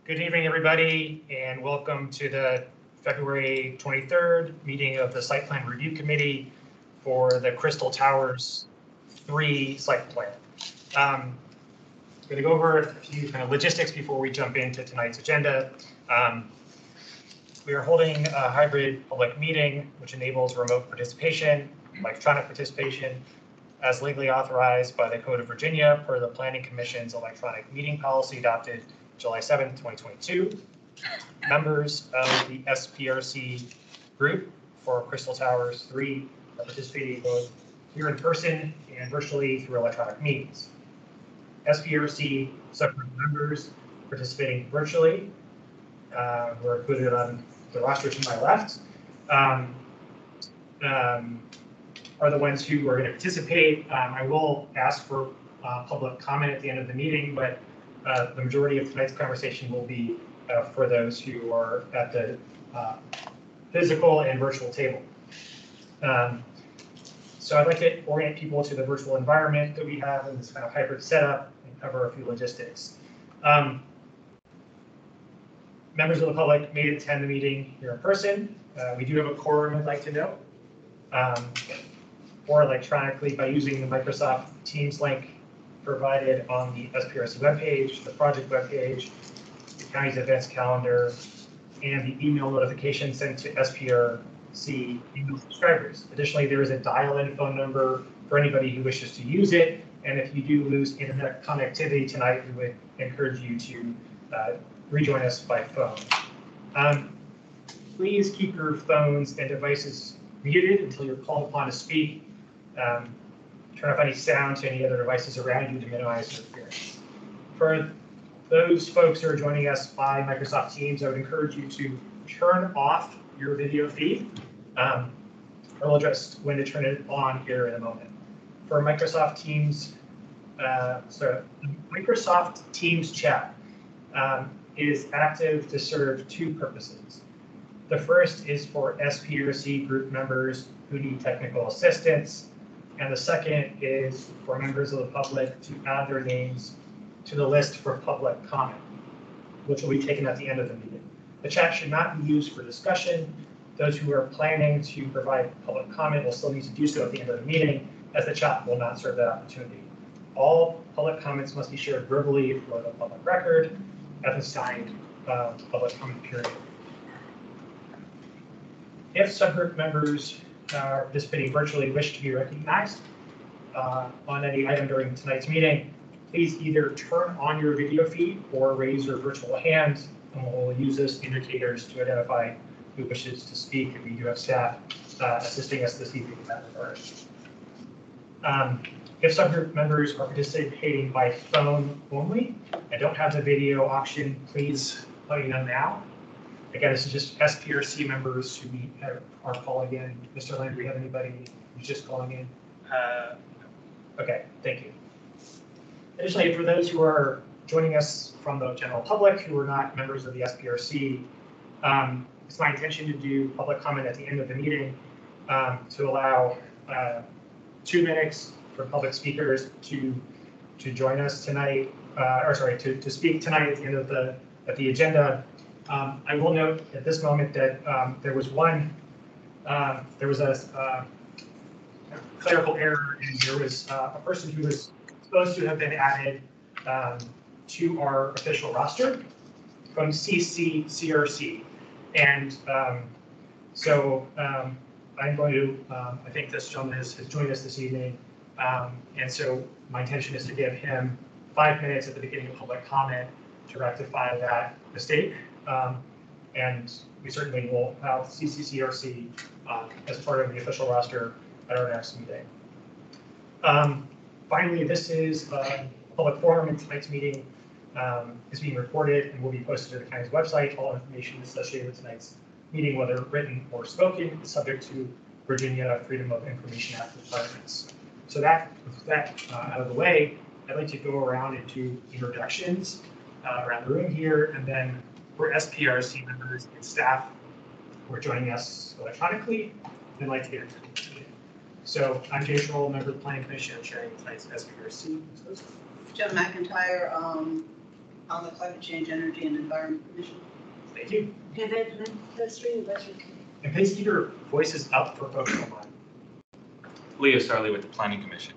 Good evening, everybody, and welcome to the February 23rd meeting of the Site Plan Review Committee for the Crystal Towers 3 site plan. I'm going to go over a few kind of logistics before we jump into tonight's agenda. We are holding a hybrid public meeting, which enables remote participation, electronic participation, as legally authorized by the Code of Virginia per the Planning Commission's electronic meeting policy adopted July 7th, 2022. Members of the SPRC group for Crystal Towers 3 are participating both here in person and virtually through electronic means. SPRC subgroup members participating virtually, who are included on the roster to my left, are the ones who are going to participate. I will ask for public comment at the end of the meeting, but the majority of tonight's conversation will be for those who are at the physical and virtual table. So I'd like to orient people to the virtual environment that we have in this kind of hybrid setup and cover a few logistics. Members of the public may attend the meeting here in person. We do have a quorum, I'd like to know, or electronically by using the Microsoft Teams link provided on the SPRC webpage, the project webpage, the county's events calendar, and the email notification sent to SPRC email subscribers. Additionally, there is a dial-in phone number for anybody who wishes to use it. And if you do lose internet connectivity tonight, we would encourage you to rejoin us by phone. Please keep your phones and devices muted until you're called upon to speak. Turn off any sound to any other devices around you to minimize interference. For those folks who are joining us by Microsoft Teams, I would encourage you to turn off your video feed. I will address when to turn it on here in a moment. For Microsoft Teams, Microsoft Teams chat is active to serve two purposes. The first is for SPRC group members who need technical assistance, and the second is for members of the public to add their names to the list for public comment, which will be taken at the end of the meeting. The chat should not be used for discussion. Those who are planning to provide public comment will still need to do so at the end of the meeting, as the chat will not serve that opportunity. All public comments must be shared verbally for the public record at the signed public comment period. If subgroup members participating virtually wish to be recognized on any item during tonight's meeting, please either turn on your video feed or raise your virtual hand, and we'll use those indicators to identify who wishes to speak, and we do have staff assisting us this evening in that regard. If subgroup members are participating by phone only and don't have the video option, please let me know now. Again, this is just SPRC members who are calling in. Mr. Land, do we have anybody who's just calling in? Okay, thank you. Additionally, for those who are joining us from the general public who are not members of the SPRC, it's my intention to do public comment at the end of the meeting to allow 2 minutes for public speakers to join us tonight, to speak tonight at the end of the agenda. I will note at this moment that there was a clerical error, and there was a person who was supposed to have been added to our official roster from SPRC, and so I'm going to, I think this gentleman has joined us this evening, and so my intention is to give him 5 minutes at the beginning of public comment to rectify that mistake. And we certainly will have SPRC as part of the official roster at our next meeting. Finally, this is a public forum, and tonight's meeting is being recorded and will be posted to the county's website. All information associated with tonight's meeting, whether written or spoken, is subject to Virginia Freedom of Information Act requirements. So with that out of the way, I'd like to go around and do introductions around the room here, and then for SPRC members and staff who are joining us electronically, I'd like to get into the meeting. So I'm Jay Schroll, member of the Planning Commission, chairing tonight's SPRC. Joe McIntyre, on the Climate Change, Energy, and Environment Commission. Thank you. Pedestrian Advisory Committee. And please keep your voices up for folks online. Leo Starley with the Planning Commission.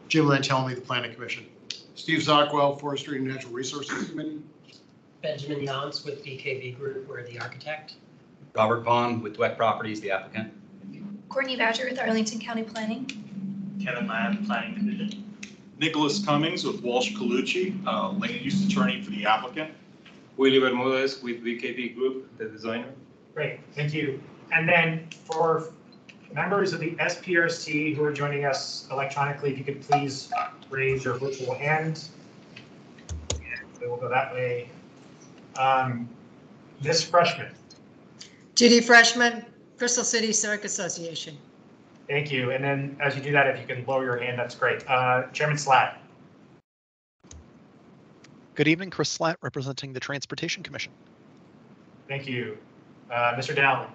Jim Lantelli, the Planning Commission. Steve Zockwell, Forestry and Natural Resources Committee. Benjamin Yance with BKV Group, we're the architect. Robert Vaughn with Dweck Properties, the applicant. Courtney Badger with Arlington County Planning. Kevin Ladd, Planning Division. Nicholas Cummings with Walsh Colucci, land use attorney for the applicant. Willie Bermudez with BKV Group, the designer. Great, thank you. And then for members of the SPRC who are joining us electronically, if you could please raise your virtual hand. We will go that way. This freshman. Judy Freshman, Crystal City Civic Association. Thank you. And then as you do that, if you can lower your hand, that's great. Chairman Slatt. Good evening, Chris Slatt, representing the Transportation Commission. Thank you. Mr. Dowling.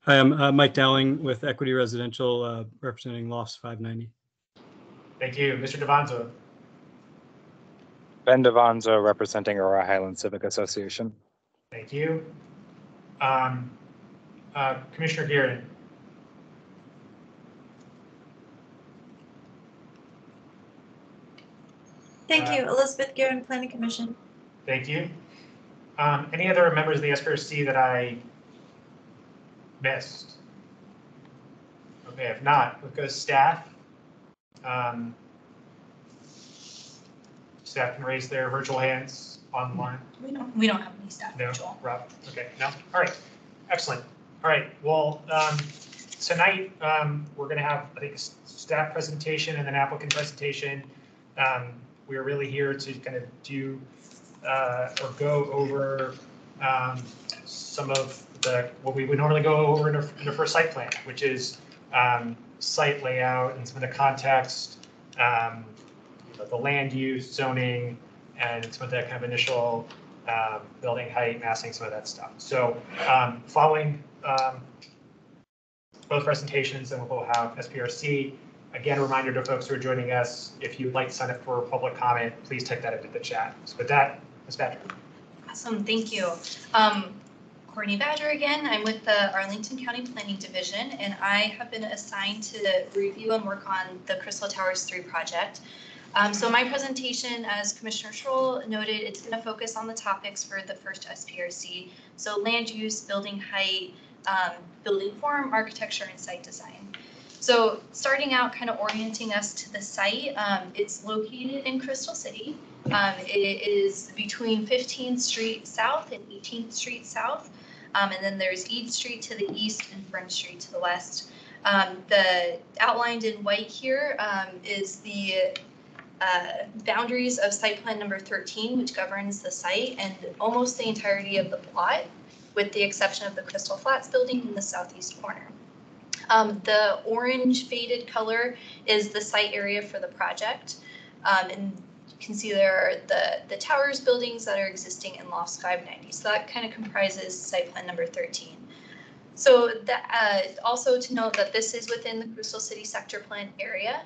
Hi, I'm Mike Dowling with Equity Residential, representing Lofts 590. Thank you. Mr. Devanzo. Ben Devanzo, representing Aurora Highlands Civic Association. Thank you. Commissioner Gearin. Thank you. Elizabeth Guerin, Planning Commission. Thank you. Any other members of the SPRC that I missed? Okay, if not, we'll go to staff. Staff can raise their virtual hands online. We don't have any staff No, virtual. Rob. Okay, no. All right, excellent. All right, well, tonight we're going to have, I think, a staff presentation and an applicant presentation. We are really here to kind of do or go over some of what we would normally go over in a first site plan, which is site layout and some of the context, the land use, zoning, and some of that kind of initial building height, massing, some of that stuff. So following both presentations, and we'll have SPRC. Again, a reminder to folks who are joining us, if you'd like to sign up for public comment, please type that into the chat. So with that, Ms. Badger. Awesome, thank you. Courtney Badger again. I'm with the Arlington County Planning Division, and I have been assigned to review and work on the Crystal Towers 3 project. So my presentation, as Commissioner Schroll noted, it's going to focus on the topics for the first SPRC. So land use, building height, building form, architecture, and site design. So starting out, kind of orienting us to the site, it's located in Crystal City. It is between 15th Street South and 18th Street South. And then there's East Street to the east and Front Street to the west. The outlined in white here is the boundaries of site plan number 13, which governs the site and almost the entirety of the plot, with the exception of the Crystal Flats building in the southeast corner. The orange faded color is the site area for the project. And you can see there are the towers buildings that are existing in Lofts 590. So that kind of comprises site plan number 13. So that, also to note that this is within the Crystal City Sector Plan area.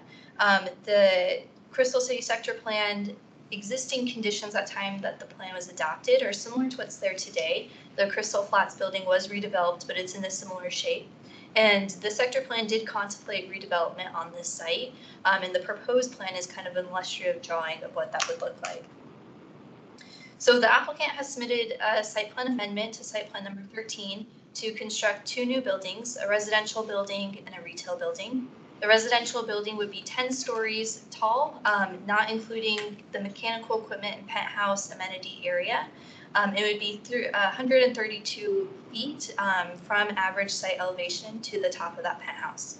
The Crystal City Sector Plan existing conditions at time that the plan was adopted are similar to what's there today. The Crystal Flats building was redeveloped, but it's in a similar shape. And the sector plan did contemplate redevelopment on this site, and the proposed plan is kind of an illustrative drawing of what that would look like. So the applicant has submitted a site plan amendment to site plan number 13 to construct 2 new buildings, a residential building and a retail building. The residential building would be 10 stories tall, not including the mechanical equipment and penthouse amenity area. It would be 132 feet from average site elevation to the top of that penthouse.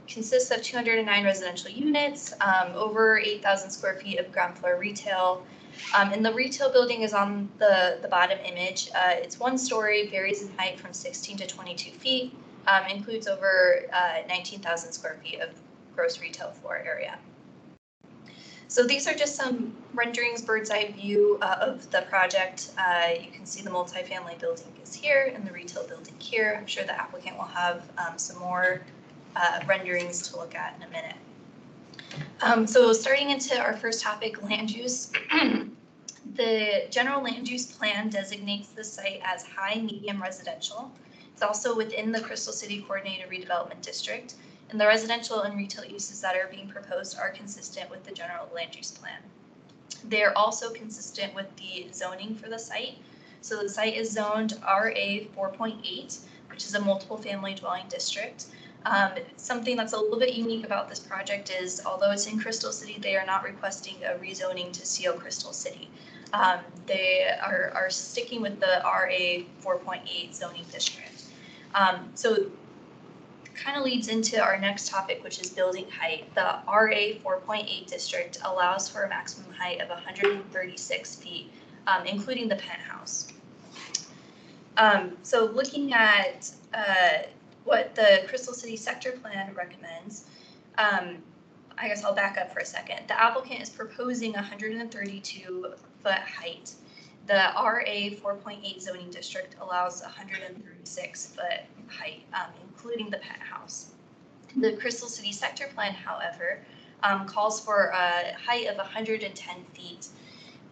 Consists of 209 residential units, over 8,000 square feet of ground floor retail. And the retail building is on the bottom image. It's 1 story, varies in height from 16 to 22 feet, includes over 19,000 square feet of gross retail floor area. So these are just some renderings, bird's eye view of the project. You can see the multifamily building is here and the retail building here. I'm sure the applicant will have some more renderings to look at in a minute. So starting into our first topic, land use. The general land use plan designates the site as high medium residential. It's also within the Crystal City Coordinated Redevelopment District, and the residential and retail uses that are being proposed are consistent with the general land use plan. They are also consistent with the zoning for the site. So the site is zoned RA 4.8, which is a multiple family dwelling district. Something that's a little bit unique about this project is, although it's in Crystal City, they are not requesting a rezoning to CO Crystal City. They are sticking with the RA 4.8 zoning district. So kind of leads into our next topic, which is building height. The RA 4.8 district allows for a maximum height of 136 feet, including the penthouse. So looking at what the Crystal City sector plan recommends, I guess I'll back up for a second. The applicant is proposing 132-foot height. The RA 4.8 zoning district allows 136-foot height, including the penthouse. The Crystal City sector plan, however, calls for a height of 110 feet,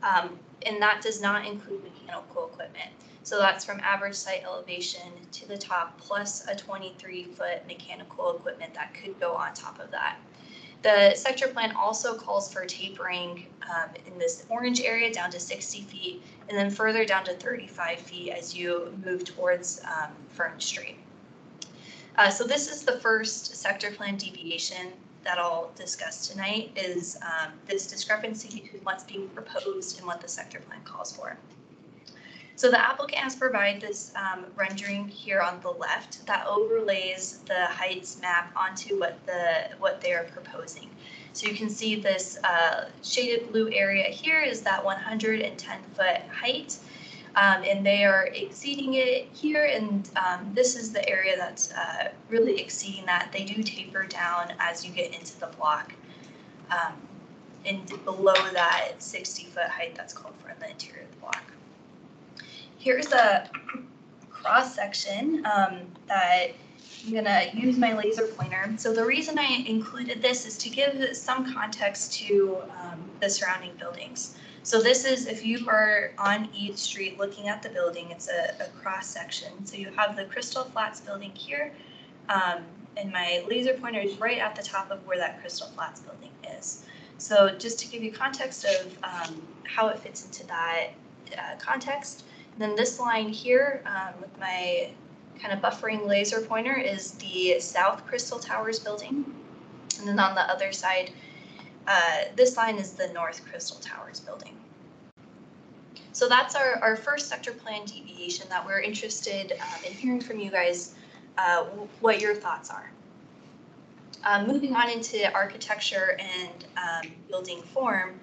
and that does not include mechanical equipment. So that's from average site elevation to the top, plus a 23-foot mechanical equipment that could go on top of that. The sector plan also calls for tapering in this orange area down to 60 feet, and then further down to 35 feet as you move towards Fern Street. So this is the first sector plan deviation that I'll discuss tonight, is this discrepancy between what's being proposed and what the sector plan calls for. So the applicant has provided this rendering here on the left that overlays the heights map onto what they are proposing. So you can see this shaded blue area here is that 110-foot height, and they are exceeding it here, and this is the area that's really exceeding that. They do taper down as you get into the block, and below that 60-foot height that's called for in the interior of the block. Here's a cross section that I'm gonna use my laser pointer. So the reason I included this is to give some context to the surrounding buildings. So this is, if you are on East Street looking at the building, it's a cross section. So you have the Crystal Flats building here, and my laser pointer is right at the top of where that Crystal Flats building is. So just to give you context of how it fits into that context. And then this line here with my kind of buffering laser pointer is the South Crystal Towers building. And then on the other side, this line is the North Crystal Towers building. So that's our first sector plan deviation that we're interested in hearing from you guys what your thoughts are. Moving on into architecture and building form,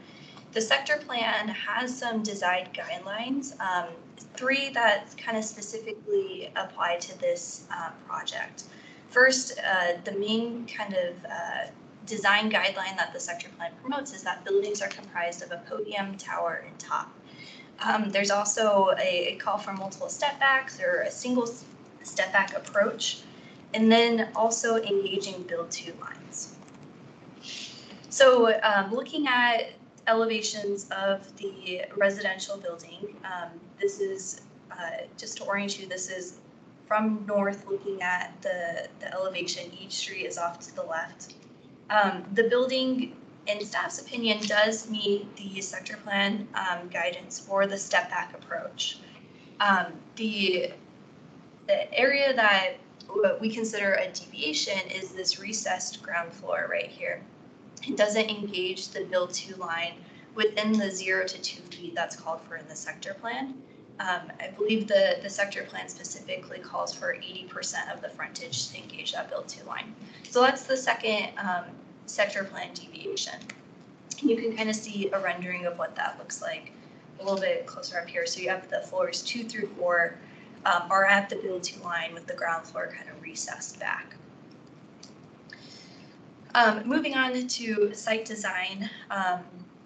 the sector plan has some design guidelines, 3 that kind of specifically apply to this project. First, the main kind of design guideline that the sector plan promotes is that buildings are comprised of a podium, tower, and top. There's also a call for multiple step backs or a single step back approach, and then also engaging build-to lines. So looking at elevations of the residential building, this is, just to orient you, this is from north looking at the elevation. Each street is off to the left. The building, in staff's opinion, does meet the sector plan guidance for the step back approach. The area that we consider a deviation is this recessed ground floor right here. It doesn't engage the build-to line within the 0 to 2 feet that's called for in the sector plan. I believe the sector plan specifically calls for 80% of the frontage to engage that build-to line. So that's the second sector plan deviation. You can kind of see a rendering of what that looks like a little bit closer up here. So you have the floors 2 through 4 are at the build-to line with the ground floor kind of recessed back. Moving on to site design,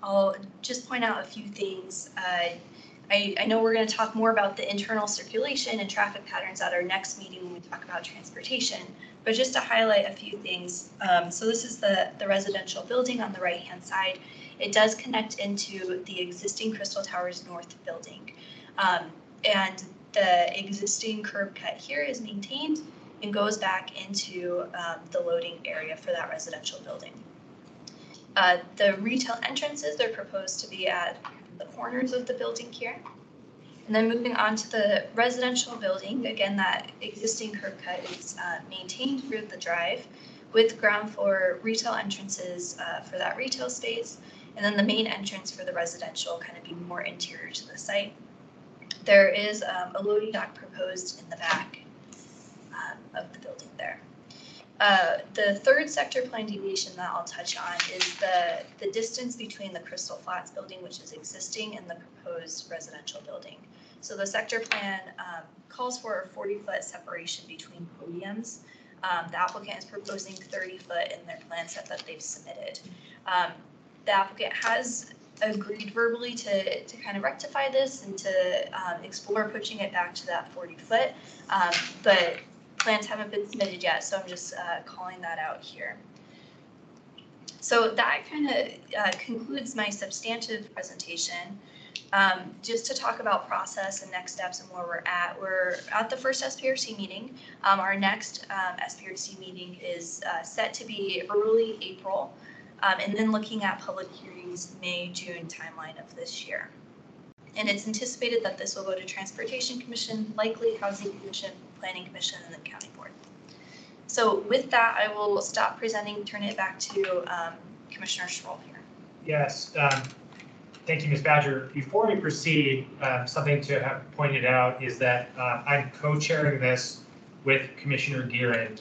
I'll just point out a few things. I know we're going to talk more about the internal circulation and traffic patterns at our next meeting when we talk about transportation, But just to highlight a few things, so this is the residential building on the right-hand side. It does connect into the existing Crystal Towers North building. And the existing curb cut here is maintained and goes back into the loading area for that residential building. The retail entrances, they're proposed to be at the corners of the building here. And then moving on to the residential building, again, that existing curb cut is maintained through the drive with ground floor retail entrances for that retail space. And then the main entrance for the residential kind of being more interior to the site. There is a loading dock proposed in the back of the building there. The third sector plan deviation that I'll touch on is the distance between the Crystal Flats building, which is existing, and the proposed residential building. So the sector plan calls for a 40-foot separation between podiums. The applicant is proposing 30-foot in their plan set that they've submitted. The applicant has agreed verbally to kind of rectify this and to explore pushing it back to that 40-foot, but plans haven't been submitted yet, so I'm just calling that out here. So that kind of concludes my substantive presentation. Just to talk about process and next steps and where we're at the first SPRC meeting. Our next SPRC meeting is set to be early April, and then looking at public hearings May, June timeline of this year. And it's anticipated that this will go to Transportation Commission, likely Housing Commission, Planning Commission, and then County Board. So with that, I will stop presenting, turn it back to Commissioner Schroll here. Yes, thank you, Ms. Badger. Before we proceed, something to have pointed out is that I'm co-chairing this with Commissioner Gearan.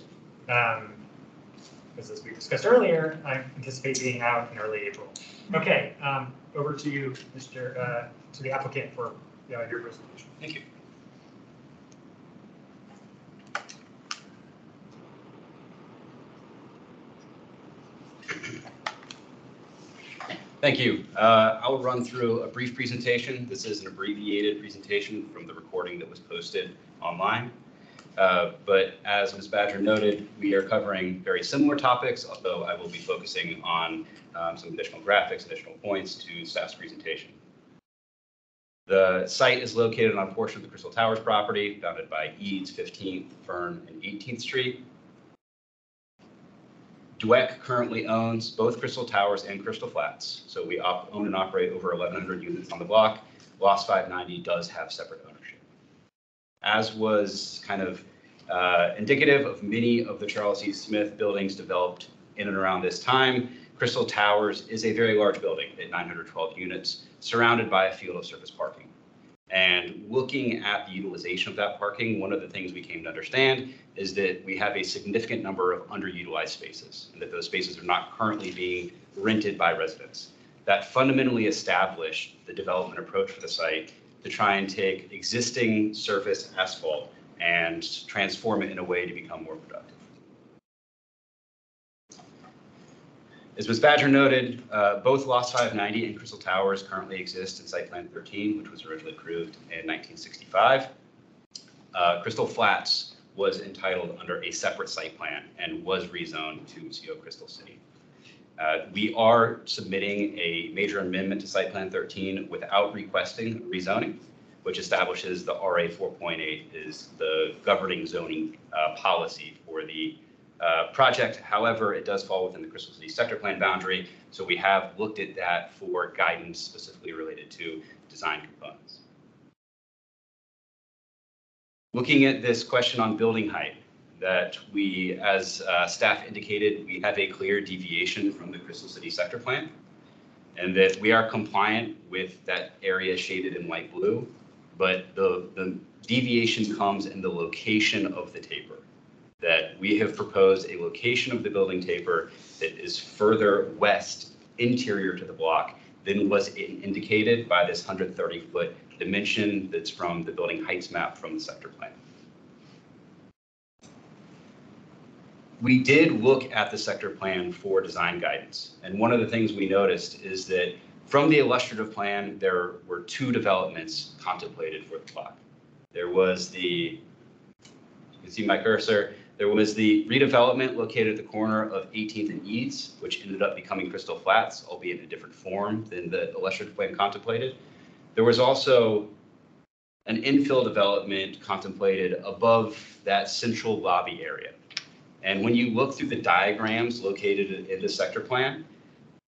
Because as we discussed earlier, I anticipate being out in early April. Okay, over to you, Mr. To the applicant for your presentation. Thank you. Thank you. I will run through a brief presentation. This is an abbreviated presentation from the recording that was posted online. But as Ms. Badger noted, we are covering very similar topics, although I will be focusing on some additional graphics, additional points to staff's presentation. The site is located on a portion of the Crystal Towers property, bounded by Eads, 15th, Fern, and 18th Street. DWEC currently owns both Crystal Towers and Crystal Flats, so we own and operate over 1,100 units on the block. Lost 590 does have separate ownership. As was kind of indicative of many of the Charles E. Smith buildings developed in and around this time, Crystal Towers is a very large building at 912 units, surrounded by a field of surface parking. And looking at the utilization of that parking, one of the things we came to understand is that we have a significant number of underutilized spaces, and that those spaces are not currently being rented by residents. That fundamentally established the development approach for the site to try and take existing surface asphalt and transform it in a way to become more productive. As Ms. Badger noted, both Lost 590 and Crystal Towers currently exist in Site Plan 13, which was originally approved in 1965. Crystal Flats was entitled under a separate site plan and was rezoned to CO Crystal City. We are submitting a major amendment to Site Plan 13 without requesting rezoning, which establishes the RA 4.8 is the governing zoning policy for the project. However, it does fall within the Crystal City sector plan boundary, so we have looked at that for guidance specifically related to design components. Looking at this question on building height, that we, as staff indicated, we have a clear deviation from the Crystal City sector plan, and that we are compliant with that area shaded in light blue, but the deviation comes in the location of the taper. That we have proposed a location of the building taper that is further west interior to the block than was indicated by this 130-foot dimension that's from the building heights map from the sector plan. We did look at the sector plan for design guidance, and one of the things we noticed is that from the illustrative plan, there were two developments contemplated for the block. There was the, you can see my cursor, There was the redevelopment located at the corner of 18th and Eads, which ended up becoming Crystal Flats, albeit in a different form than the illustrative plan contemplated. There was also an infill development contemplated above that central lobby area. And when you look through the diagrams located in the sector plan,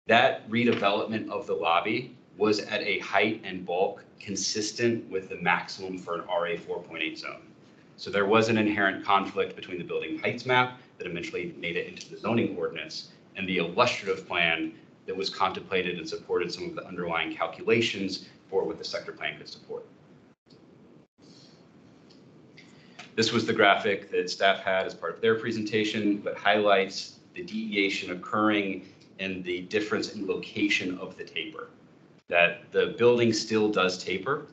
that redevelopment of the lobby was at a height and bulk consistent with the maximum for an RA 4.8 zone. So there was an inherent conflict between the building heights map that eventually made it into the zoning ordinance and the illustrative plan that was contemplated and supported some of the underlying calculations for what the sector plan could support. This was the graphic that staff had as part of their presentation, but highlights the deviation occurring in the difference in location of the taper. That the building still does taper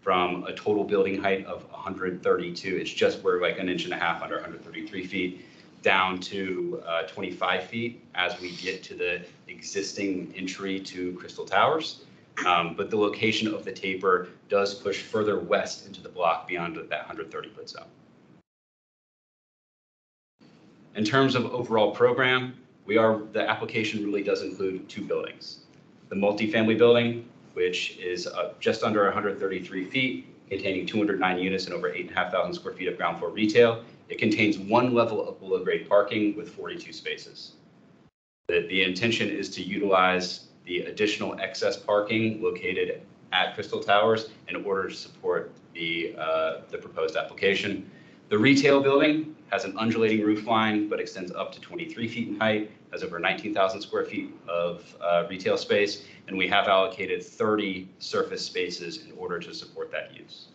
from a total building height of 132. It's just we're like 1.5 inches under 133 feet down to 25 feet as we get to the existing entry to Crystal Towers. But the location of the taper does push further west into the block beyond that 130-foot zone. In terms of overall program, the application really does include 2 buildings. The multifamily building, which is just under 133 feet, containing 209 units and over 8,500 square feet of ground floor retail. It contains 1 level of below grade parking with 42 spaces. The intention is to utilize the additional excess parking located at Crystal Towers in order to support the proposed application. The retail building has an undulating roof line, but extends up to 23 feet in height, has over 19,000 square feet of retail space, and we have allocated 30 surface spaces in order to support that use.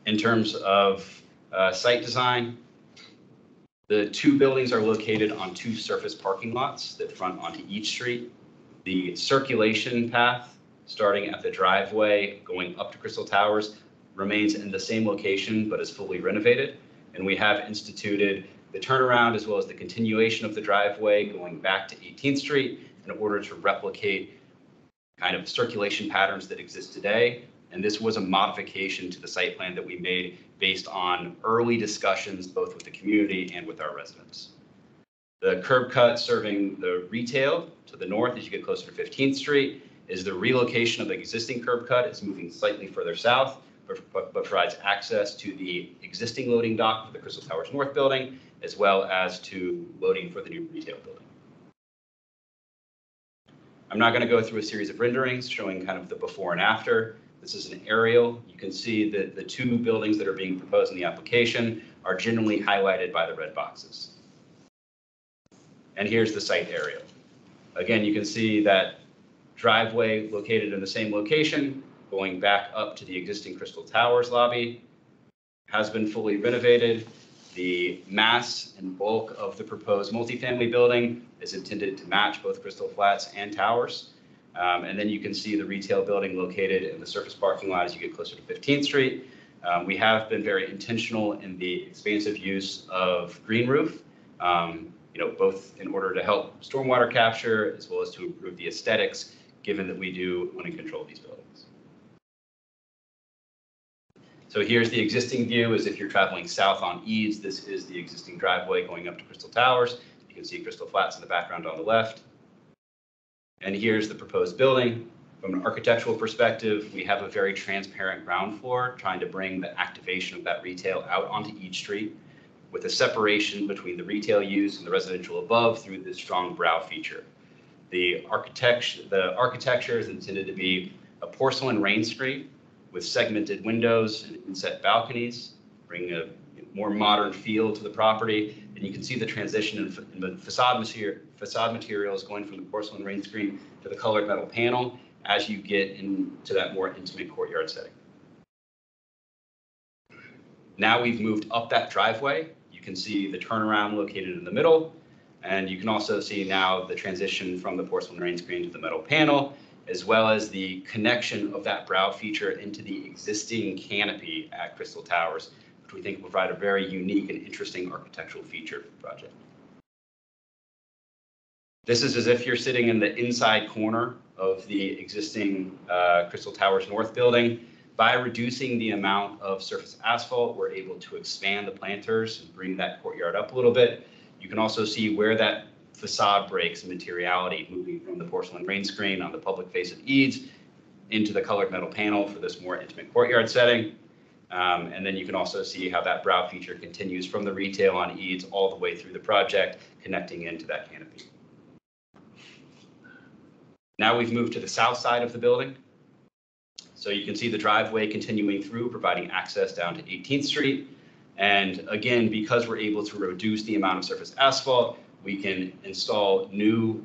In terms of site design, the 2 buildings are located on 2 surface parking lots that front onto each street. The circulation path, starting at the driveway going up to Crystal Towers, remains in the same location but is fully renovated. And we have instituted the turnaround as well as the continuation of the driveway going back to 18th Street in order to replicate kind of circulation patterns that exist today. And this was a modification to the site plan that we made based on early discussions both with the community and with our residents. The curb cut serving the retail to the north as you get closer to 15th Street is the relocation of the existing curb cut. It's moving slightly further south, but provides access to the existing loading dock for the Crystal Towers North building, as well as to loading for the new retail building. I'm not going to go through a series of renderings showing kind of the before and after. This is an aerial. You can see that the 2 buildings that are being proposed in the application are generally highlighted by the red boxes. And here's the site aerial. Again, you can see that driveway located in the same location, going back up to the existing Crystal Towers lobby, has been fully renovated. The mass and bulk of the proposed multifamily building is intended to match both Crystal Flats and Towers. And then you can see the retail building located in the surface parking lot as you get closer to 15th Street. We have been very intentional in the expansive use of green roof, both in order to help stormwater capture as well as to improve the aesthetics, given that we do want to control these buildings. So here's the existing view as if you're traveling south on Eads. This is the existing driveway going up to Crystal Towers. You can see Crystal Flats in the background on the left. And here's the proposed building. From an architectural perspective, we have a very transparent ground floor, trying to bring the activation of that retail out onto each street with a separation between the retail use and the residential above through this strong brow feature. The architecture is intended to be a porcelain rain screen with segmented windows and inset balconies, bringing a more modern feel to the property. And you can see the transition in the facade materials going from the porcelain rain screen to the colored metal panel as you get into that more intimate courtyard setting. Now we've moved up that driveway. You can see the turnaround located in the middle. And you can also see now the transition from the porcelain rain screen to the metal panel, as well as the connection of that brow feature into the existing canopy at Crystal Towers, which we think will provide a very unique and interesting architectural feature for the project. This is as if you're sitting in the inside corner of the existing Crystal Towers North building. By reducing the amount of surface asphalt, we're able to expand the planters and bring that courtyard up a little bit. You can also see where that facade breaks in materiality, moving from the porcelain rain screen on the public face of Eads into the colored metal panel for this more intimate courtyard setting. And then you can also see how that brow feature continues from the retail on Eads all the way through the project, connecting into that canopy. Now we've moved to the south side of the building. So you can see the driveway continuing through, providing access down to 18th Street. And again, because we're able to reduce the amount of surface asphalt, we can install new,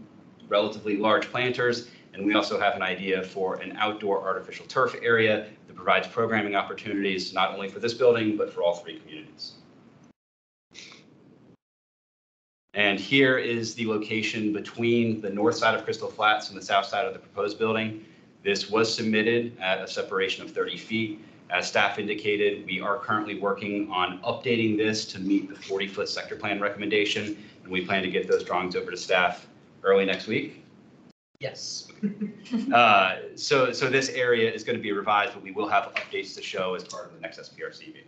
relatively large planters. And we also have an idea for an outdoor artificial turf area that provides programming opportunities, not only for this building, but for all three communities. And here is the location between the north side of Crystal Flats and the south side of the proposed building. This was submitted at a separation of 30 feet. As staff indicated, we are currently working on updating this to meet the 40-foot sector plan recommendation, and we plan to get those drawings over to staff early next week. Yes. So this area is going to be revised, but we will have updates to show as part of the next SPRC meeting.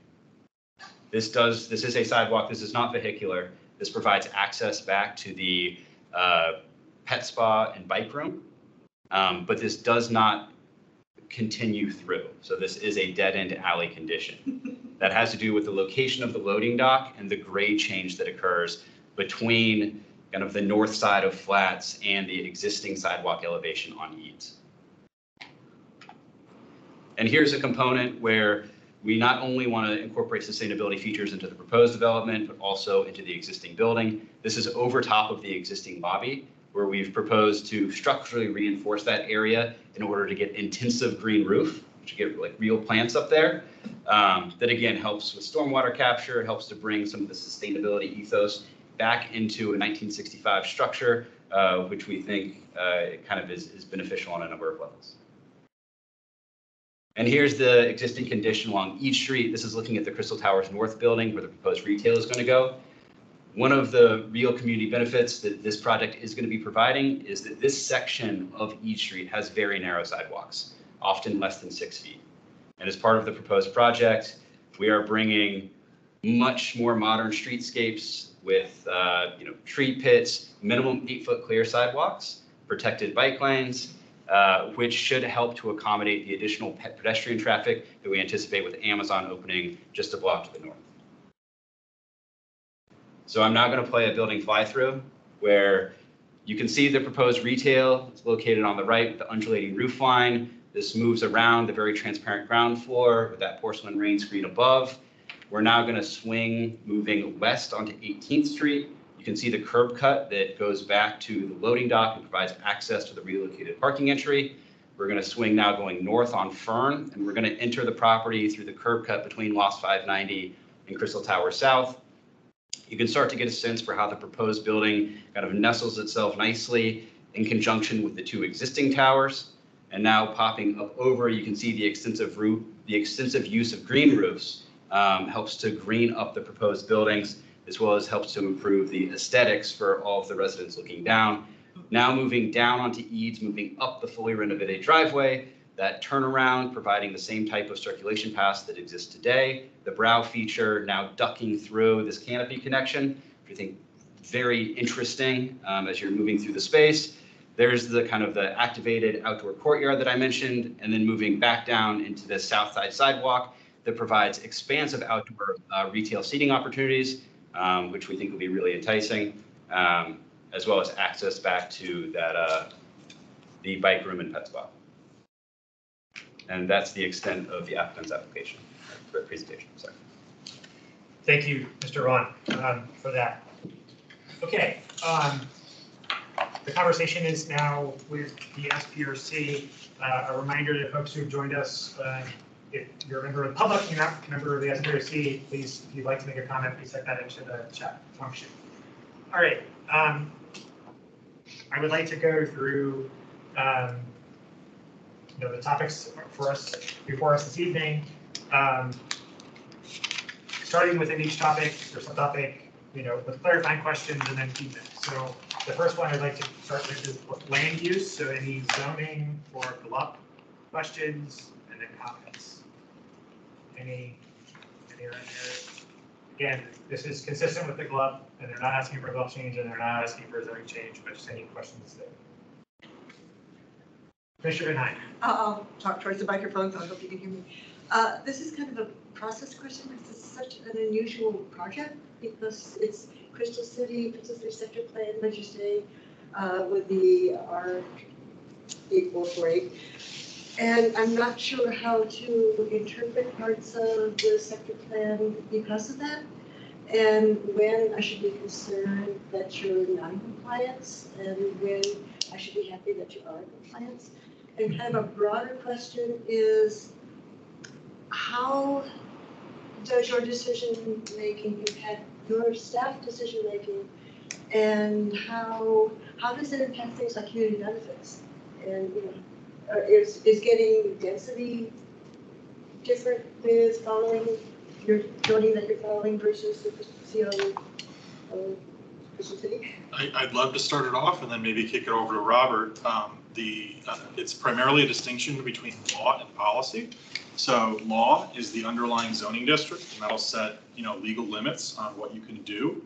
This is a sidewalk. This is not vehicular. This provides access back to the pet spa and bike room, but this does not continue through. So this is a dead-end alley condition. That has to do with the location of the loading dock and the grade change that occurs between kind of the north side of Flats and the existing sidewalk elevation on Eads. And here's a component where we not only want to incorporate sustainability features into the proposed development, but also into the existing building. This is over top of the existing lobby, where we've proposed to structurally reinforce that area in order to get intensive green roof, which you get like real plants up there. That again helps with stormwater capture. It helps to bring some of the sustainability ethos back into a 1965 structure, which we think kind of is beneficial on a number of levels. And here's the existing condition along East Street. This is looking at the Crystal Towers North building where the proposed retail is going to go. One of the real community benefits that this project is going to be providing is that this section of East Street has very narrow sidewalks, often less than 6 feet. And as part of the proposed project, we are bringing much more modern streetscapes with tree pits, minimum 8-foot clear sidewalks, protected bike lanes, which should help to accommodate the additional pedestrian traffic that we anticipate with Amazon opening just a block to the north. So I'm now going to play a building fly-through where you can see the proposed retail. It's located on the right with the undulating roof line. This moves around the very transparent ground floor with that porcelain rain screen above. We're now going to swing moving west onto 18th Street. You can see the curb cut that goes back to the loading dock and provides access to the relocated parking entry. We're going to swing now going north on Fern, and we're going to enter the property through the curb cut between Lost 590 and Crystal Tower South. You can start to get a sense for how the proposed building kind of nestles itself nicely in conjunction with the two existing towers. And now popping up over, you can see the extensive use of green roofs helps to green up the proposed buildings, as well as helps to improve the aesthetics for all of the residents looking down. Now moving down onto Eads, moving up the fully renovated driveway, that turnaround providing the same type of circulation paths that exists today. The brow feature now ducking through this canopy connection, which I think very interesting as you're moving through the space. There's the kind of the activated outdoor courtyard that I mentioned, and then moving back down into the south side sidewalk that provides expansive outdoor retail seating opportunities, which we think will be really enticing, as well as access back to that the bike room and pet spa. And that's the extent of the applicant's application, presentation, sorry. Thank you, Mr. Ron, for that. Okay, the conversation is now with the SPRC. A reminder to folks who have joined us, if you're a member of the public, you're not a member of the SPRC, please, if you'd like to make a comment, please type that into the chat function. All right, I would like to go through the topics before us this evening. Starting within each topic or subtopic, with clarifying questions and then feedback. So the first one I'd like to start with is land use. So any zoning or GLUP questions and then comments. Any around here? Again, this is consistent with the GLUP, and they're not asking for a GLUP change, and they're not asking for a zoning change, but just any questions there. Commissioner Van Heine. I'll talk towards the microphone, so I hope you can hear me. This is kind of a process question because it's such an unusual project because it's Crystal City sector plan, as you say, with the R8448. And I'm not sure how to interpret parts of the sector plan because of that. And when I should be concerned that you're non-compliance and when I should be happy that you are in compliance. And kind of a broader question is, how does your decision making impact your staff decision making, and how does it impact things like community benefits? And is getting density different with following your zoning that you're following versus the CO Crystal City? I'd love to start it off and then maybe kick it over to Robert. It's primarily a distinction between law and policy. So law is the underlying zoning district, and that'll set legal limits on what you can do.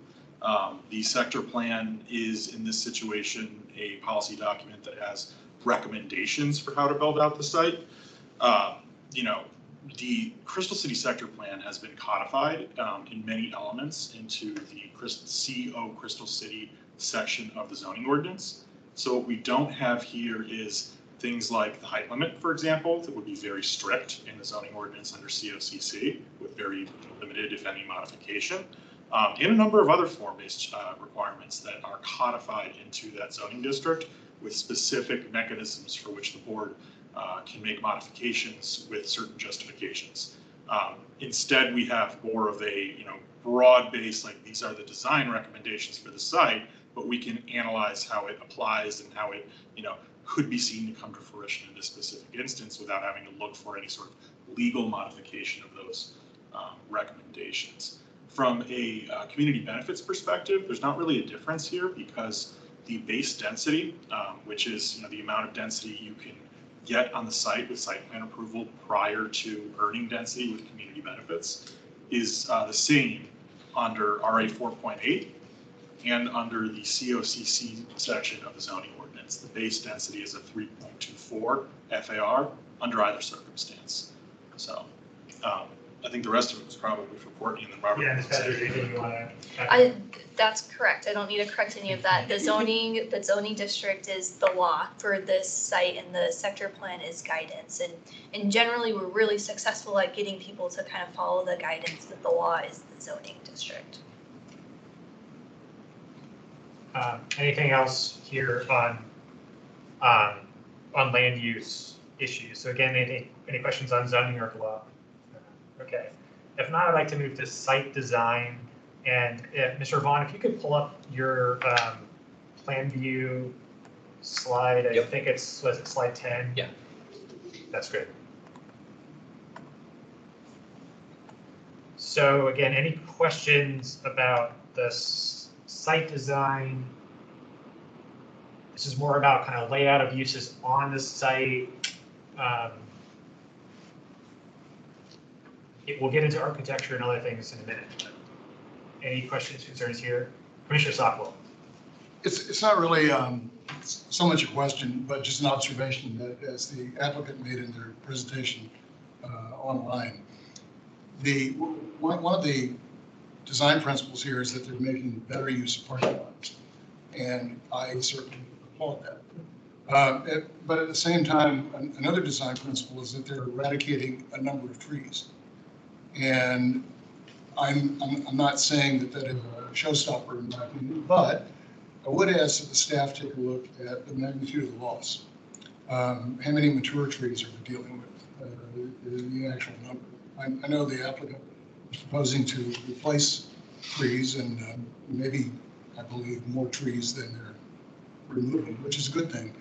The sector plan is, in this situation, a policy document that has recommendations for how to build out the site. The Crystal City sector plan has been codified in many elements into the CO Crystal City section of the zoning ordinance. So what we don't have here is things like the height limit, for example, that would be very strict in the zoning ordinance under COCC with very limited, if any, modification, and a number of other form-based requirements that are codified into that zoning district with specific mechanisms for which the board can make modifications with certain justifications. Instead, we have more of a broad base, like these are the design recommendations for the site, but we can analyze how it applies and how it could be seen to come to fruition in this specific instance without having to look for any sort of legal modification of those recommendations. From a community benefits perspective, there's not really a difference here because the base density, which is the amount of density you can get on the site with site plan approval prior to earning density with community benefits, is the same under RA 4.8 and under the COCC section of the zoning ordinance. The base density is a 3.24 FAR under either circumstance. So I think the rest of it was probably for Courtney and then Robert. Yeah, anything you want to That's correct. I don't need to correct any of that. The zoning district is the law for this site, and the sector plan is guidance. And generally, we're really successful at getting people to kind of follow the guidance that the law is the zoning district. Anything else here on land use issues? So again, any questions on zoning or law? Okay. If not, I'd like to move to site design. And Mr. Vaughn, if you could pull up your plan view slide. I think was it slide 10? Yeah. That's good. So again, any questions about the site design? This is more about kind of layout of uses on the site. We'll get into architecture and other things in a minute. But any questions, concerns here? Commissioner Sockwell. It's not really so much a question, but just an observation that as the applicant made in their presentation online, one of the design principles here is that they're making better use of parking lots, and I certainly applaud that. But at the same time, another design principle is that they're eradicating a number of trees. And I'm not saying that is a showstopper in my opinion, but I would ask that the staff take a look at the magnitude of the loss. How many mature trees are we dealing with? The actual number. I know the applicant is proposing to replace trees and maybe, I believe, more trees than they're removing, which is a good thing.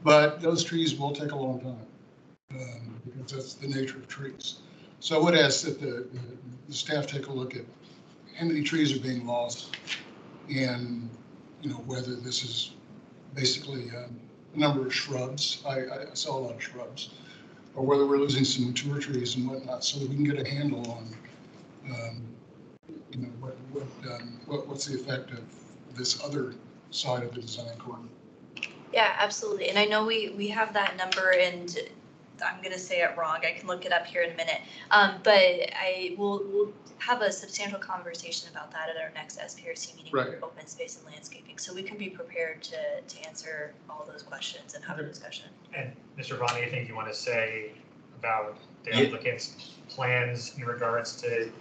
But those trees will take a long time because that's the nature of trees. So I would ask that the staff take a look at how many trees are being lost and whether this is basically a number of shrubs. I saw a lot of shrubs. or whether we're losing some mature trees and whatnot, so that we can get a handle on, you know, what's the effect of this other side of the design corridor. Yeah, absolutely. And I know we have that number, and I'm going to say it wrong. I can look it up here in a minute. But we'll have a substantial conversation about that at our next SPRC meeting Right. for open space and landscaping. So we can be prepared to answer all those questions and have a discussion. And Mr. Vaughn, anything you want to say about the Yeah. applicant's plans in regards to?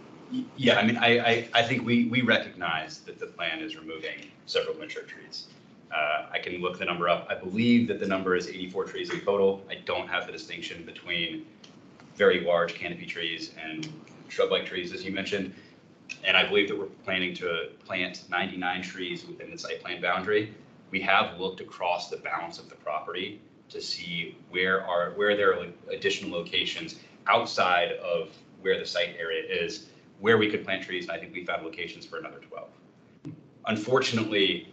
Yeah, I mean, I think we recognize that the plan is removing several mature trees. I can look the number up. I believe that the number is 84 trees in total. I don't have the distinction between very large canopy trees and shrub-like trees, as you mentioned. And I believe that we're planning to plant 99 trees within the site plan boundary. We have looked across the balance of the property to see where there are additional locations outside of where the site area is, where we could plant trees, and I think we found locations for another 12. Unfortunately,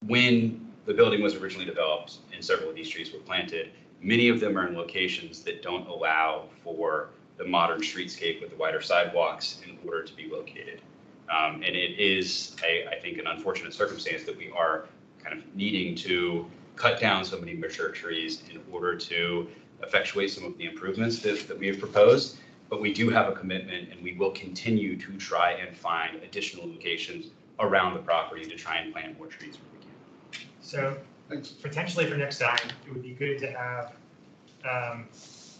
when the building was originally developed and several of these trees were planted, many of them are in locations that don't allow for the modern streetscape with the wider sidewalks in order to be located. And it is, I think, an unfortunate circumstance that we are kind of needing to cut down so many mature trees in order to effectuate some of the improvements that we have proposed. But we do have a commitment, and we will continue to try and find additional locations around the property to try and plant more trees where we can. So potentially for next time, it would be good to have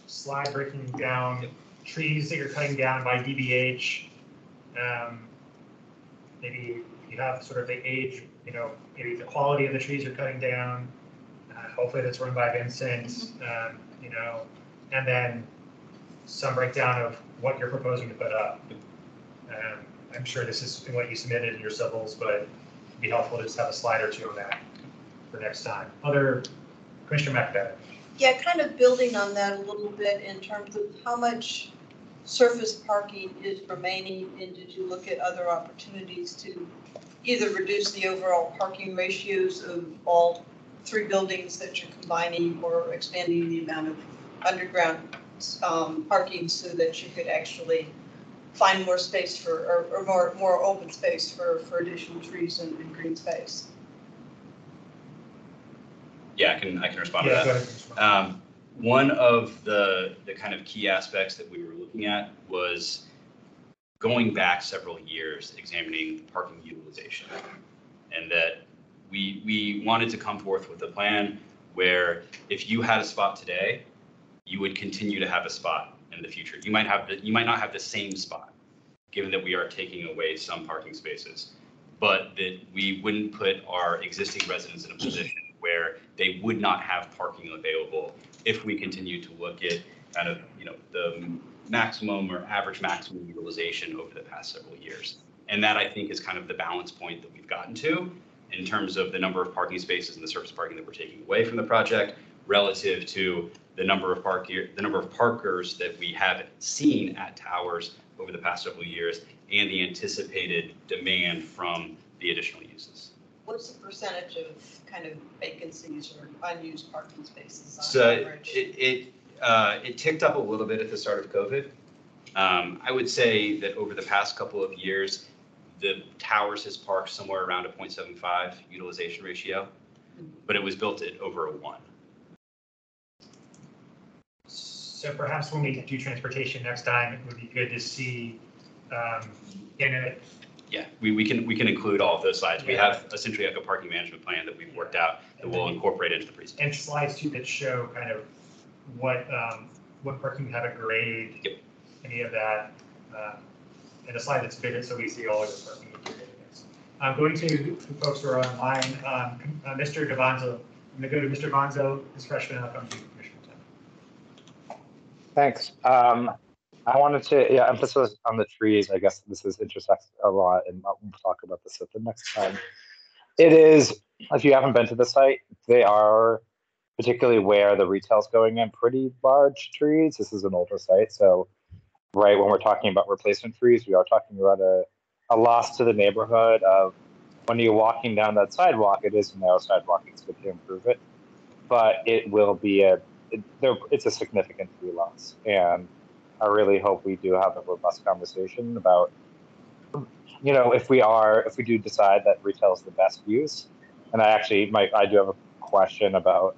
slide breaking down trees that you're cutting down by DBH. Maybe you have sort of the age, you know, maybe the quality of the trees you're cutting down. Hopefully that's run by Vincent, you know, and then some breakdown of what you're proposing to put up. I'm sure this is what you submitted in your civils, but it'd be helpful to just have a slide or two on that for next time. Commissioner McIntyre. Yeah, kind of building on that a little bit in terms of how much surface parking is remaining, and did you look at other opportunities to either reduce the overall parking ratios of all three buildings that you're combining, or expanding the amount of underground parking so that you could actually find more space for, or more open space for additional trees and green space? Yeah, I can respond to Yeah, go that. ahead. One of the kind of key aspects that we were looking at was going back several years, examining parking utilization, and that we wanted to come forth with a plan where if you had a spot today, you would continue to have a spot in the future. You might not have the same spot, given that we are taking away some parking spaces, but that we wouldn't put our existing residents in a position where they would not have parking available if we continue to look at kind of, you know, the maximum or average maximum utilization over the past several years. And that, I think, is kind of the balance point that we've gotten to in terms of the number of parking spaces and the surface parking that we're taking away from the project relative to the number of parkers that we have seen at towers over the past several years and the anticipated demand from the additional uses. What's the percentage of kind of vacancies or unused parking spaces on So average? it ticked up a little bit at the start of COVID. I would say that over the past couple of years, the towers has parked somewhere around a 0.75 utilization ratio, but it was built at over a 1. So perhaps when we do transportation next time, it would be good to see in it. Yeah, we can include all of those slides. We Yeah. have essentially like a parking management plan that we've worked out that we'll incorporate into the presentation. And slides too that show kind of what parking you have at grade, Yep. any of that. And a slide that's bigger so we see all of the parking. I'm going to folks who are online. Mr. Devanzo, I'm going to go to Mr. Vanzo, this freshman, and I'll come to you, Commissioner Tim. Thanks. I wanted to emphasize on the trees. I guess this is intersects a lot, and we'll talk about this at the next time. It is, if you haven't been to the site, they are, particularly where the retail's going in, pretty large trees. This is an older site, so right when we're talking about replacement trees, we are talking about a loss to the neighborhood of when you're walking down that sidewalk. It is a narrow sidewalk. It's good to improve it, but it will be a it's a significant tree loss. And I really hope we do have a robust conversation about, if we do decide that retail is the best use. And I do have a question about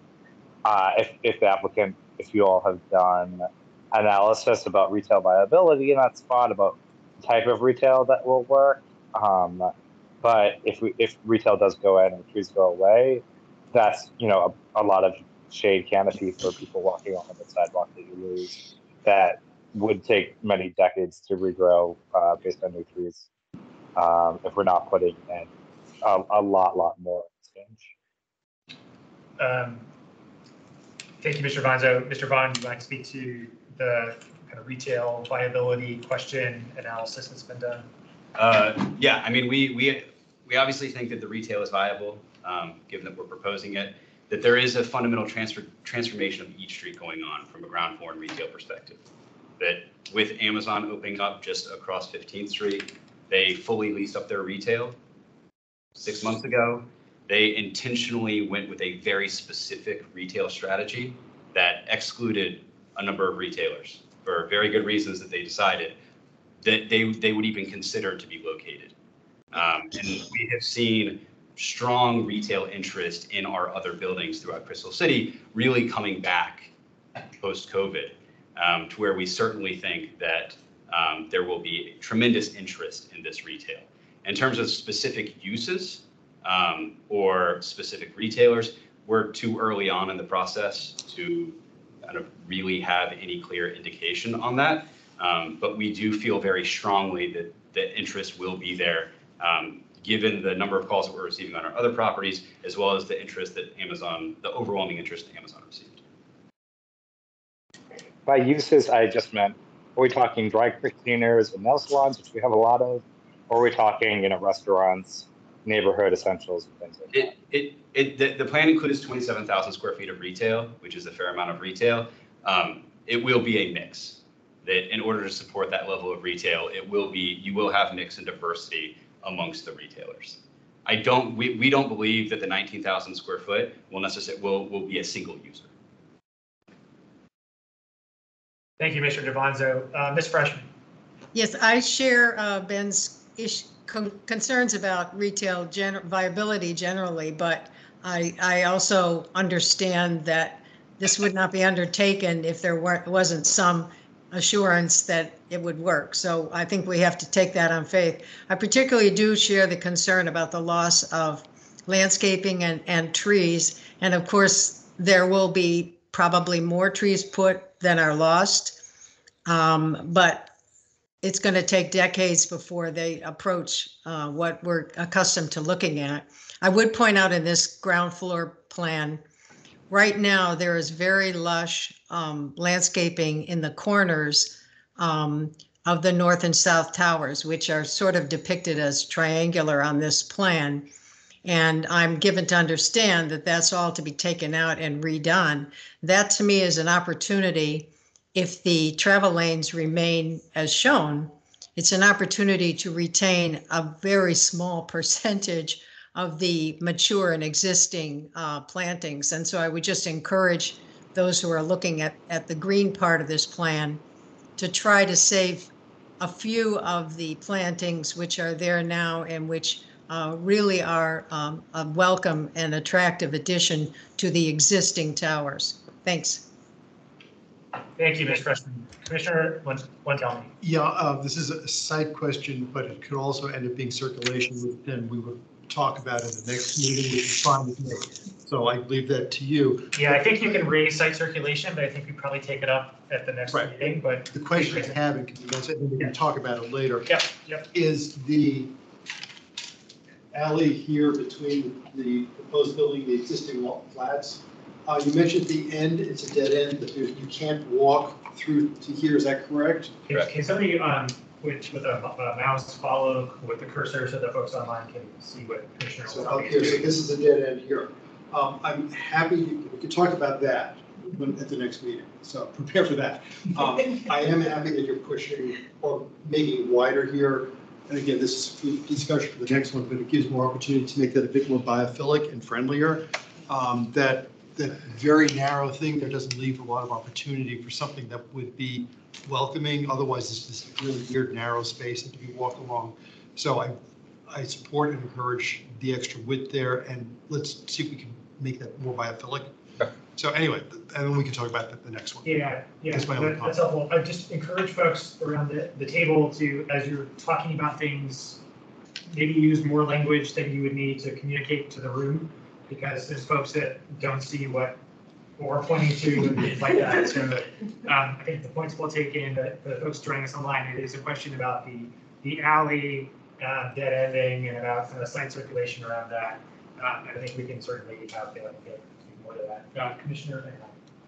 if the applicant, if you all have done analysis about retail viability in that spot, about the type of retail that will work. But if retail does go in and trees go away, that's a lot of shade canopy for people walking on the sidewalk that you lose. That would take many decades to regrow based on new trees. If we're not putting in a lot more exchange. Thank you, Mr. Vanzo. Mr. Vaughn, would you like to speak to the kind of retail viability question analysis that's been done? Yeah, I mean, we obviously think that the retail is viable, given that we're proposing it, that there is a fundamental transformation of each street going on from a ground floor and retail perspective. That with Amazon opening up just across 15th Street, they fully leased up their retail 6 months ago. They intentionally went with a very specific retail strategy that excluded a number of retailers for very good reasons that they decided that they would even consider to be located. And we have seen strong retail interest in our other buildings throughout Crystal City really coming back post-COVID, to where we certainly think that there will be tremendous interest in this retail. In terms of specific uses or specific retailers, we're too early on in the process to kind of really have any clear indication on that. But we do feel very strongly that the interest will be there, given the number of calls that we're receiving on our other properties, as well as the interest that the overwhelming interest that Amazon received. By uses, I just meant, are we talking dry cleaners and nail salons, which we have a lot of, or are we talking, restaurants, neighborhood essentials and things like that? The plan includes 27,000 square feet of retail, which is a fair amount of retail. It will be a mix. That in order to support that level of retail, you will have mix and diversity amongst the retailers. We don't believe that the 19,000 square foot will be a single user. Thank you, Mr. DeVonzo. Ms. Freshman. Yes, I share Ben's concerns about retail viability generally, but I also understand that this would not be undertaken if there wasn't some assurance that it would work. So I think we have to take that on faith. I particularly do share the concern about the loss of landscaping and trees. And of course, there will be probably more trees put than are lost. But it's going to take decades before they approach what we're accustomed to looking at. I would point out in this ground floor plan, right now there is very lush landscaping in the corners of the north and south towers, which are sort of depicted as triangular on this plan. And I'm given to understand that that's all to be taken out and redone. That to me is an opportunity. If the travel lanes remain as shown, it's an opportunity to retain a very small percentage of the mature and existing plantings. And so I would just encourage those who are looking at the green part of this plan to try to save a few of the plantings which are there now and which really are a welcome and attractive addition to the existing towers. Thanks. Thank you, Ms. Freshman. Commissioner Montalvo. Yeah, this is a side question, but it could also end up being circulation, and we will talk about it in the next meeting, which is fine with me. So I leave that to you. Yeah, I think you can raise site circulation, but I think we probably take it up at the next meeting. But the question I have, and we can talk about it later, yep. is the alley here between the proposed building and the existing flats. You mentioned at the end, it's a dead end, that you can't walk through to here, is that correct? Can somebody with a mouse follow with the cursor so that folks online can see what Commissioner So up here, so this is a dead end here. I'm happy, we can talk about that at the next meeting, so prepare for that. I am happy that you're pushing or making it wider here. And again, this is discussion for the next one, but it gives more opportunity to make that a bit more biophilic and friendlier. That that very narrow thing there doesn't leave a lot of opportunity for something that would be welcoming. Otherwise, it's this really weird, narrow space that you walk along. So I support and encourage the extra width there, and let's see if we can make that more biophilic. So anyway, and then we can talk about the next one. Yeah, That's my only that's comment. helpful. I just encourage folks around the table to, as you're talking about things, maybe use more language than you would need to communicate to the room, because there's folks that don't see what we're pointing to and things like that. So I think the point's well taken. The folks joining us online, it is a question about the alley dead ending and about some of the site circulation around that. I think we can certainly have get more to that. Commissioner.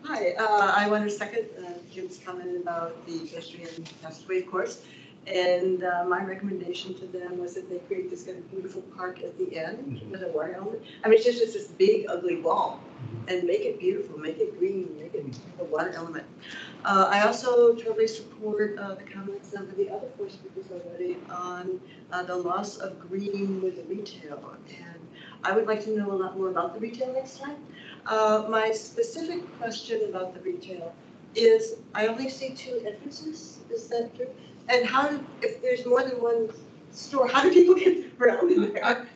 Hi, I want to second Jim's comment about the pedestrian passageway, of course. And my recommendation to them was that they create this kind of beautiful park at the end with a water element. I mean, it's just this big, ugly wall, and make it beautiful, make it green, make it a water element. I also totally support the comments of the other four speakers already on the loss of green with the retail. And I would like to know a lot more about the retail next time. My specific question about the retail is I only see 2 entrances. Is that true? And if there's more than one store, how do people get around in there?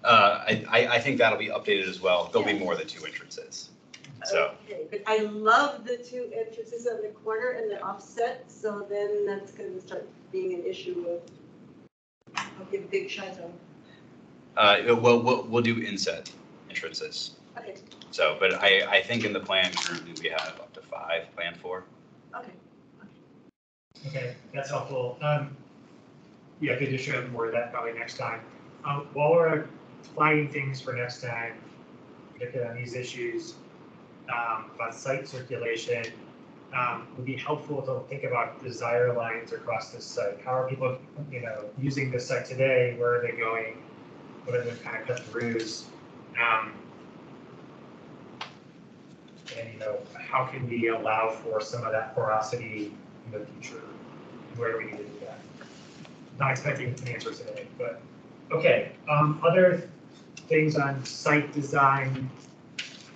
I think that'll be updated as well. There'll be more than 2 entrances. So. Okay, but I love the 2 entrances on the corner and the offset, so then that's going to start being an issue of a big shine zone. We'll do inset entrances. Okay. So, but I think in the plan currently we have up to 5 planned for. Okay. Okay, that's helpful. Yeah, good to show more of that probably next time. While we're flagging things for next time, particularly on these issues about site circulation, would be helpful to think about desire lines across this site. How are people, using this site today? Where are they going? What are the kind of cut-throughs? And how can we allow for some of that porosity in the future? Where do we need to do that? Not expecting an answer today, but okay. Other things on site design,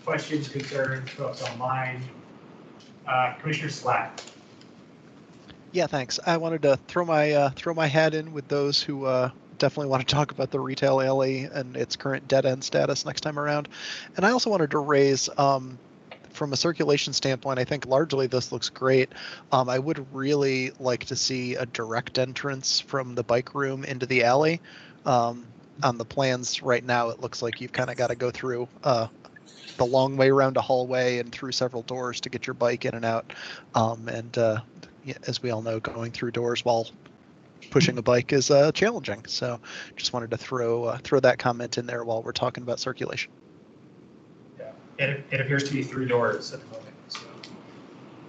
questions, concerns, folks online. Commissioner Slack. Yeah, thanks. I wanted to throw my hat in with those who definitely want to talk about the retail alley and its current dead end status next time around. And I also wanted to raise, from a circulation standpoint, I think largely this looks great. I would really like to see a direct entrance from the bike room into the alley. On the plans right now, it looks like you've kind of got to go through the long way around a hallway and through several doors to get your bike in and out. As we all know, going through doors while pushing a bike is challenging. So just wanted to throw that comment in there while we're talking about circulation. Yeah, it appears to be 3 doors at the moment. So,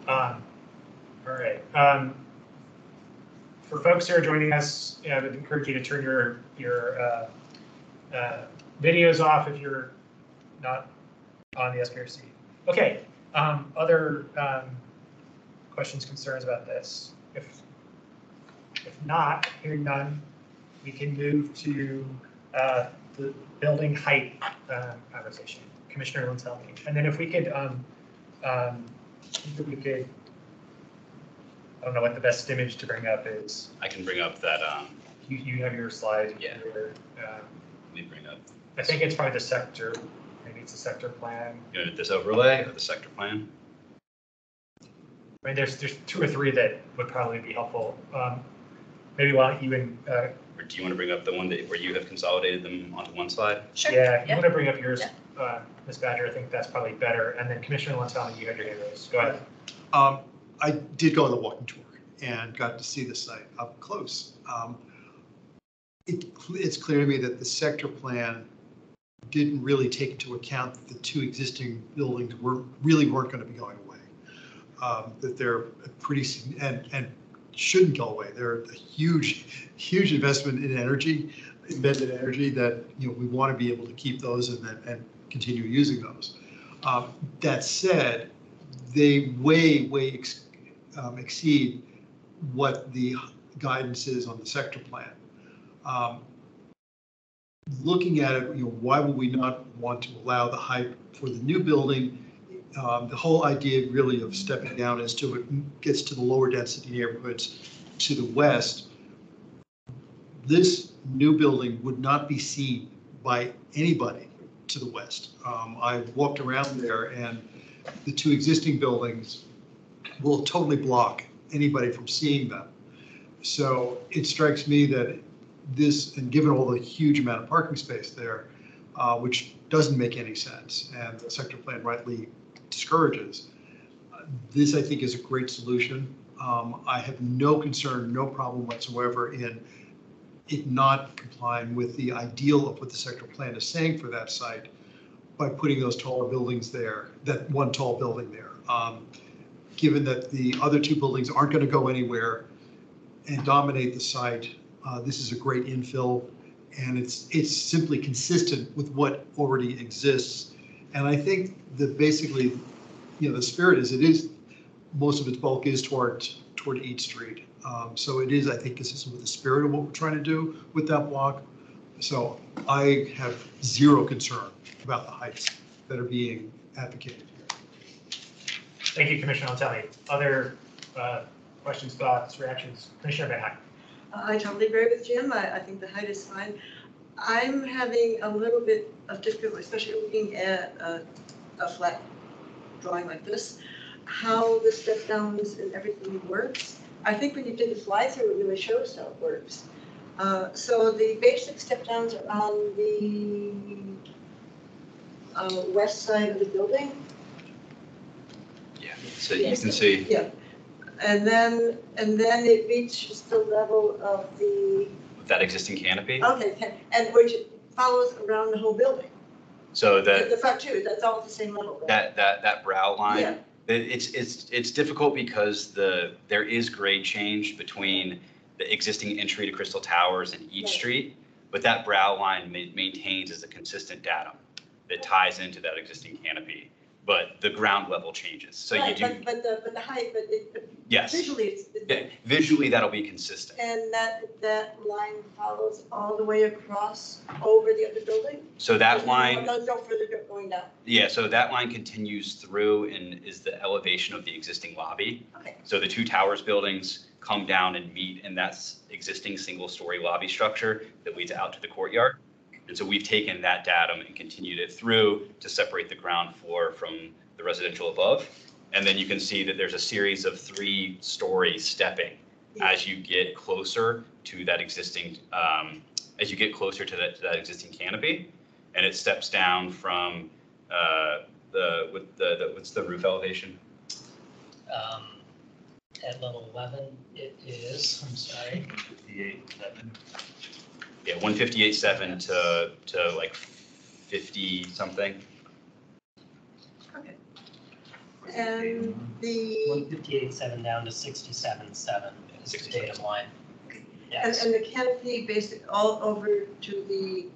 all right. For folks who are joining us, I would encourage you to turn your videos off if you're not on the SPRC. Okay. Other questions, concerns about this? If not, hearing none, we can move to the building height conversation. Commissioner Lintelli. And then if we could, I don't know what the best image to bring up is. I can bring up that. You have your slide. Yeah. Here. Let me bring up. I think it's probably the sector. Maybe it's a sector plan. You know, this overlay or the sector plan? I mean, there's 2 or 3 that would probably be helpful. Maybe while you and. Or do you want to bring up the one where you have consolidated them onto one slide? Sure. Yeah, if you want to bring up yours, Yeah. Ms. Badger, I think that's probably better. And then Commissioner Lintelli, you had your hand raised. Go ahead. I did go on the walking tour and got to see the site up close. It's clear to me that the sector plan didn't really take into account that the 2 existing buildings weren't going to be going away. That they're pretty and shouldn't go away. They're a huge investment in energy, embedded energy that we want to be able to keep those and continue using those. That said, they way exceed what the guidance is on the sector plan. looking at it, why would we not want to allow the height for the new building? The whole idea really of stepping down as to it gets to the lower density neighborhoods to the west. This new building would not be seen by anybody to the west. I walked around there, and the two existing buildings will totally block anybody from seeing them. So it strikes me that this, and given all the huge amount of parking space there, which doesn't make any sense, and the sector plan rightly discourages, this I think is a great solution. I have no concern, no problem whatsoever in it not complying with the ideal of what the sector plan is saying for that site by putting those taller buildings there, that one tall building there. Given that the other two buildings aren't going to go anywhere and dominate the site, this is a great infill, and it's simply consistent with what already exists. And I think that basically, the spirit is most of its bulk is toward East Street. So it is, I think, consistent with the spirit of what we're trying to do with that block. So I have zero concern about the heights that are being advocated here. Thank you, Commissioner Alteli. Other questions, thoughts, reactions? Commissioner Van Hack. I totally agree with Jim. I think the height is fine. I'm having a little bit of difficulty, especially looking at a flat drawing like this, how the step downs and everything works. I think when you did the fly through, it really shows how it works. So the basic step downs are on the west side of the building. Yeah, so you can see. Yeah, and then it reaches the level of the. That existing canopy. Okay, and which follows around the whole building. So The front too, that's all at the same level. Right? That brow line. Yeah. It's difficult because there is grade change between the existing entry to Crystal Towers and East Street, but that brow line maintains as a consistent datum that ties into that existing canopy. But the ground level changes. So right, you do. But the height, yes. Visually, visually that'll be consistent. And that line follows all the way across over the other building. So that line. No further going down. Yeah, so that line continues through and is the elevation of the existing lobby. Okay. So the two towers buildings come down and meet in that existing single-story lobby structure that leads out to the courtyard. And so we've taken that datum and continued it through to separate the ground floor from the residential above. And then you can see that there's a series of 3-story stepping as you get closer to that existing, that existing canopy. And it steps down from what's the roof elevation? At level 11, it is, I'm sorry. 58.7. Yeah, 158.7 to like 50 something. Okay. And the 158.7 down to 67.7 is the datum line. Yes. And the canopy basic all over to the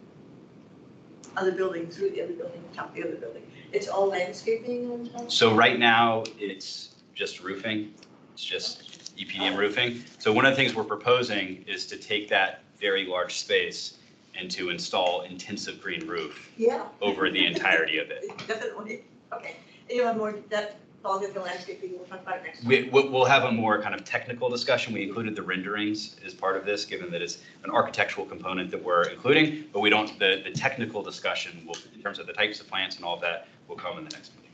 other building, through the other building, top of the other building. It's all landscaping on top? So right now it's just roofing. It's just EPDM roofing. So one of the things we're proposing is to take that very large space and to install intensive green roof over the entirety of it. Definitely. Okay. And you have more that all the landscaping we'll talk about next week. We'll have a more kind of technical discussion. We included the renderings as part of this, given that it's an architectural component that we're including, but we don't, the technical discussion will, in terms of the types of plants and all of that, will come in the next meeting.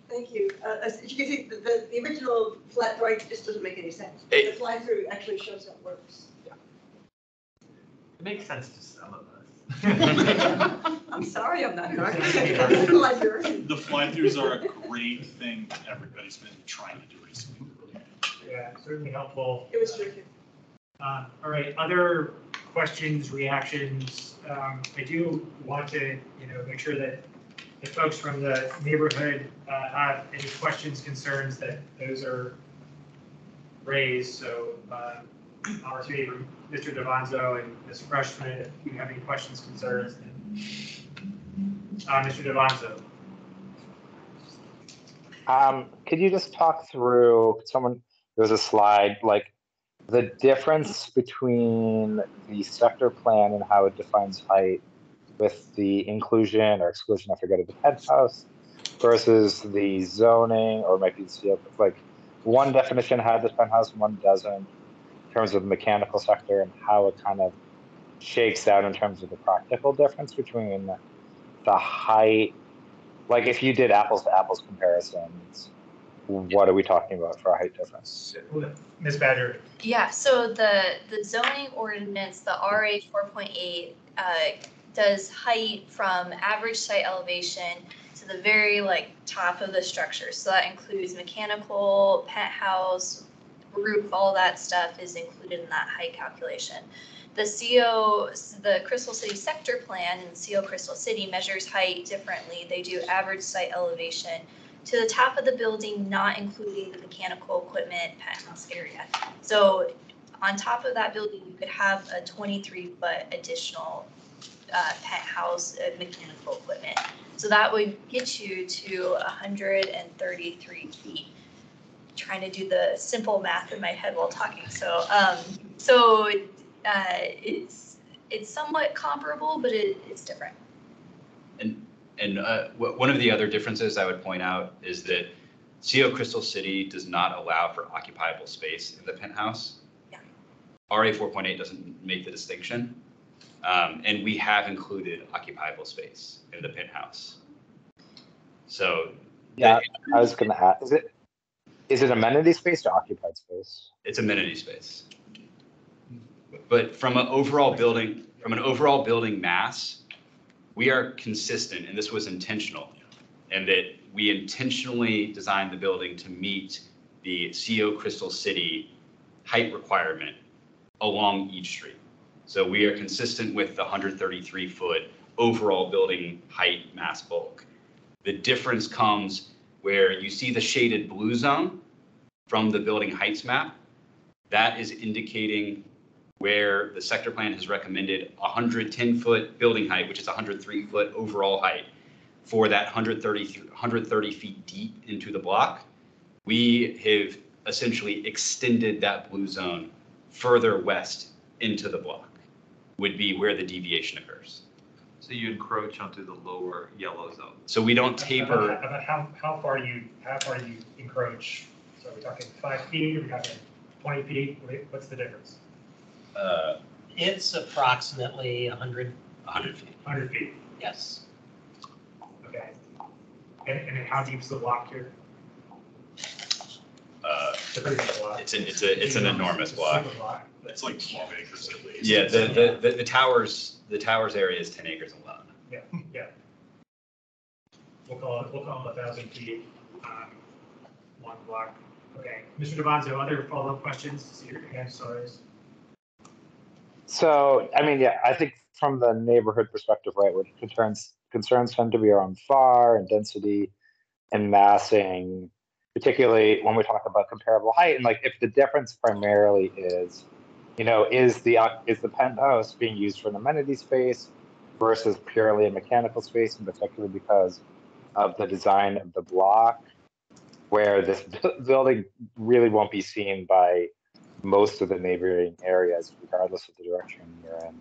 Thank you. As you can see, the original flat drawing just doesn't make any sense. The fly through actually shows how it works. It makes sense to some of us. I'm sorry, I'm not an architect. The fly-throughs are a great thing that everybody's been trying to do recently. Yeah, certainly helpful. It was terrific. All right, other questions, reactions? I do want to, make sure that if folks from the neighborhood have any questions, concerns, that those are raised. So opportunity from Mr. Devanzo and Ms. Freshman, if you have any questions, concerns. Mr. Devanzo. Could you just talk through, there was a slide, like the difference between the sector plan and how it defines height with the inclusion or exclusion, I forget, of the penthouse versus the zoning, or might be the CO, like one definition had this penthouse and one doesn't, in terms of the mechanical sector, and how it kind of shakes out in terms of the practical difference between the height. Like if you did apples to apples comparisons, what are we talking about for a height difference? Ms. Badger. Yeah, so the zoning ordinance, the RA 4.8, does height from average site elevation to the very top of the structure. So that includes mechanical, penthouse, roof, all that stuff is included in that height calculation. The Crystal City sector plan in CO Crystal City measures height differently. They do average site elevation to the top of the building, not including the mechanical equipment penthouse area. So on top of that building, you could have a 23-foot additional penthouse mechanical equipment. So that would get you to 133 feet. Trying to do the simple math in my head while talking. So it's somewhat comparable, but it's different. And one of the other differences I would point out is that CO Crystal City does not allow for occupiable space in the penthouse. Yeah. RA 4.8 doesn't make the distinction. And we have included occupiable space in the penthouse. So yeah, I was going to ask, is it amenity space or occupied space? It's amenity space. But from an overall building mass, we are consistent, and this was intentional, and that we intentionally designed the building to meet the CO Crystal City height requirement along each street. So we are consistent with the 133-foot overall building height mass bulk. The difference comes where you see the shaded blue zone from the building heights map. That is indicating where the sector plan has recommended 110-foot building height, which is 103-foot overall height, for that 130 feet deep into the block. We have essentially extended that blue zone further west into the block, would be where the deviation occurs. So you encroach onto the lower yellow zone. So we don't taper. About how far do you encroach? So are we talking 5 feet? Are we talking 20 feet? What's the difference? It's approximately 100 feet. 100 feet. Yes. Okay. And how deep is the block here? It's a pretty big block. It's an enormous block. It's like 12 acres at least. Yeah, the towers area is 10 acres alone. Yeah, yeah. We'll call it 1,000 feet, one block. Okay, Mr. Devanzo, other follow-up questions? See your hand, sorry. So, I mean, yeah, I think from the neighborhood perspective, right, what concerns tend to be around FAR and density and massing, particularly when we talk about comparable height. And like, if the difference primarily is, is the penthouse being used for an amenity space versus purely a mechanical space, in particular because of the design of the block, where this building really won't be seen by most of the neighboring areas, regardless of the direction you're in.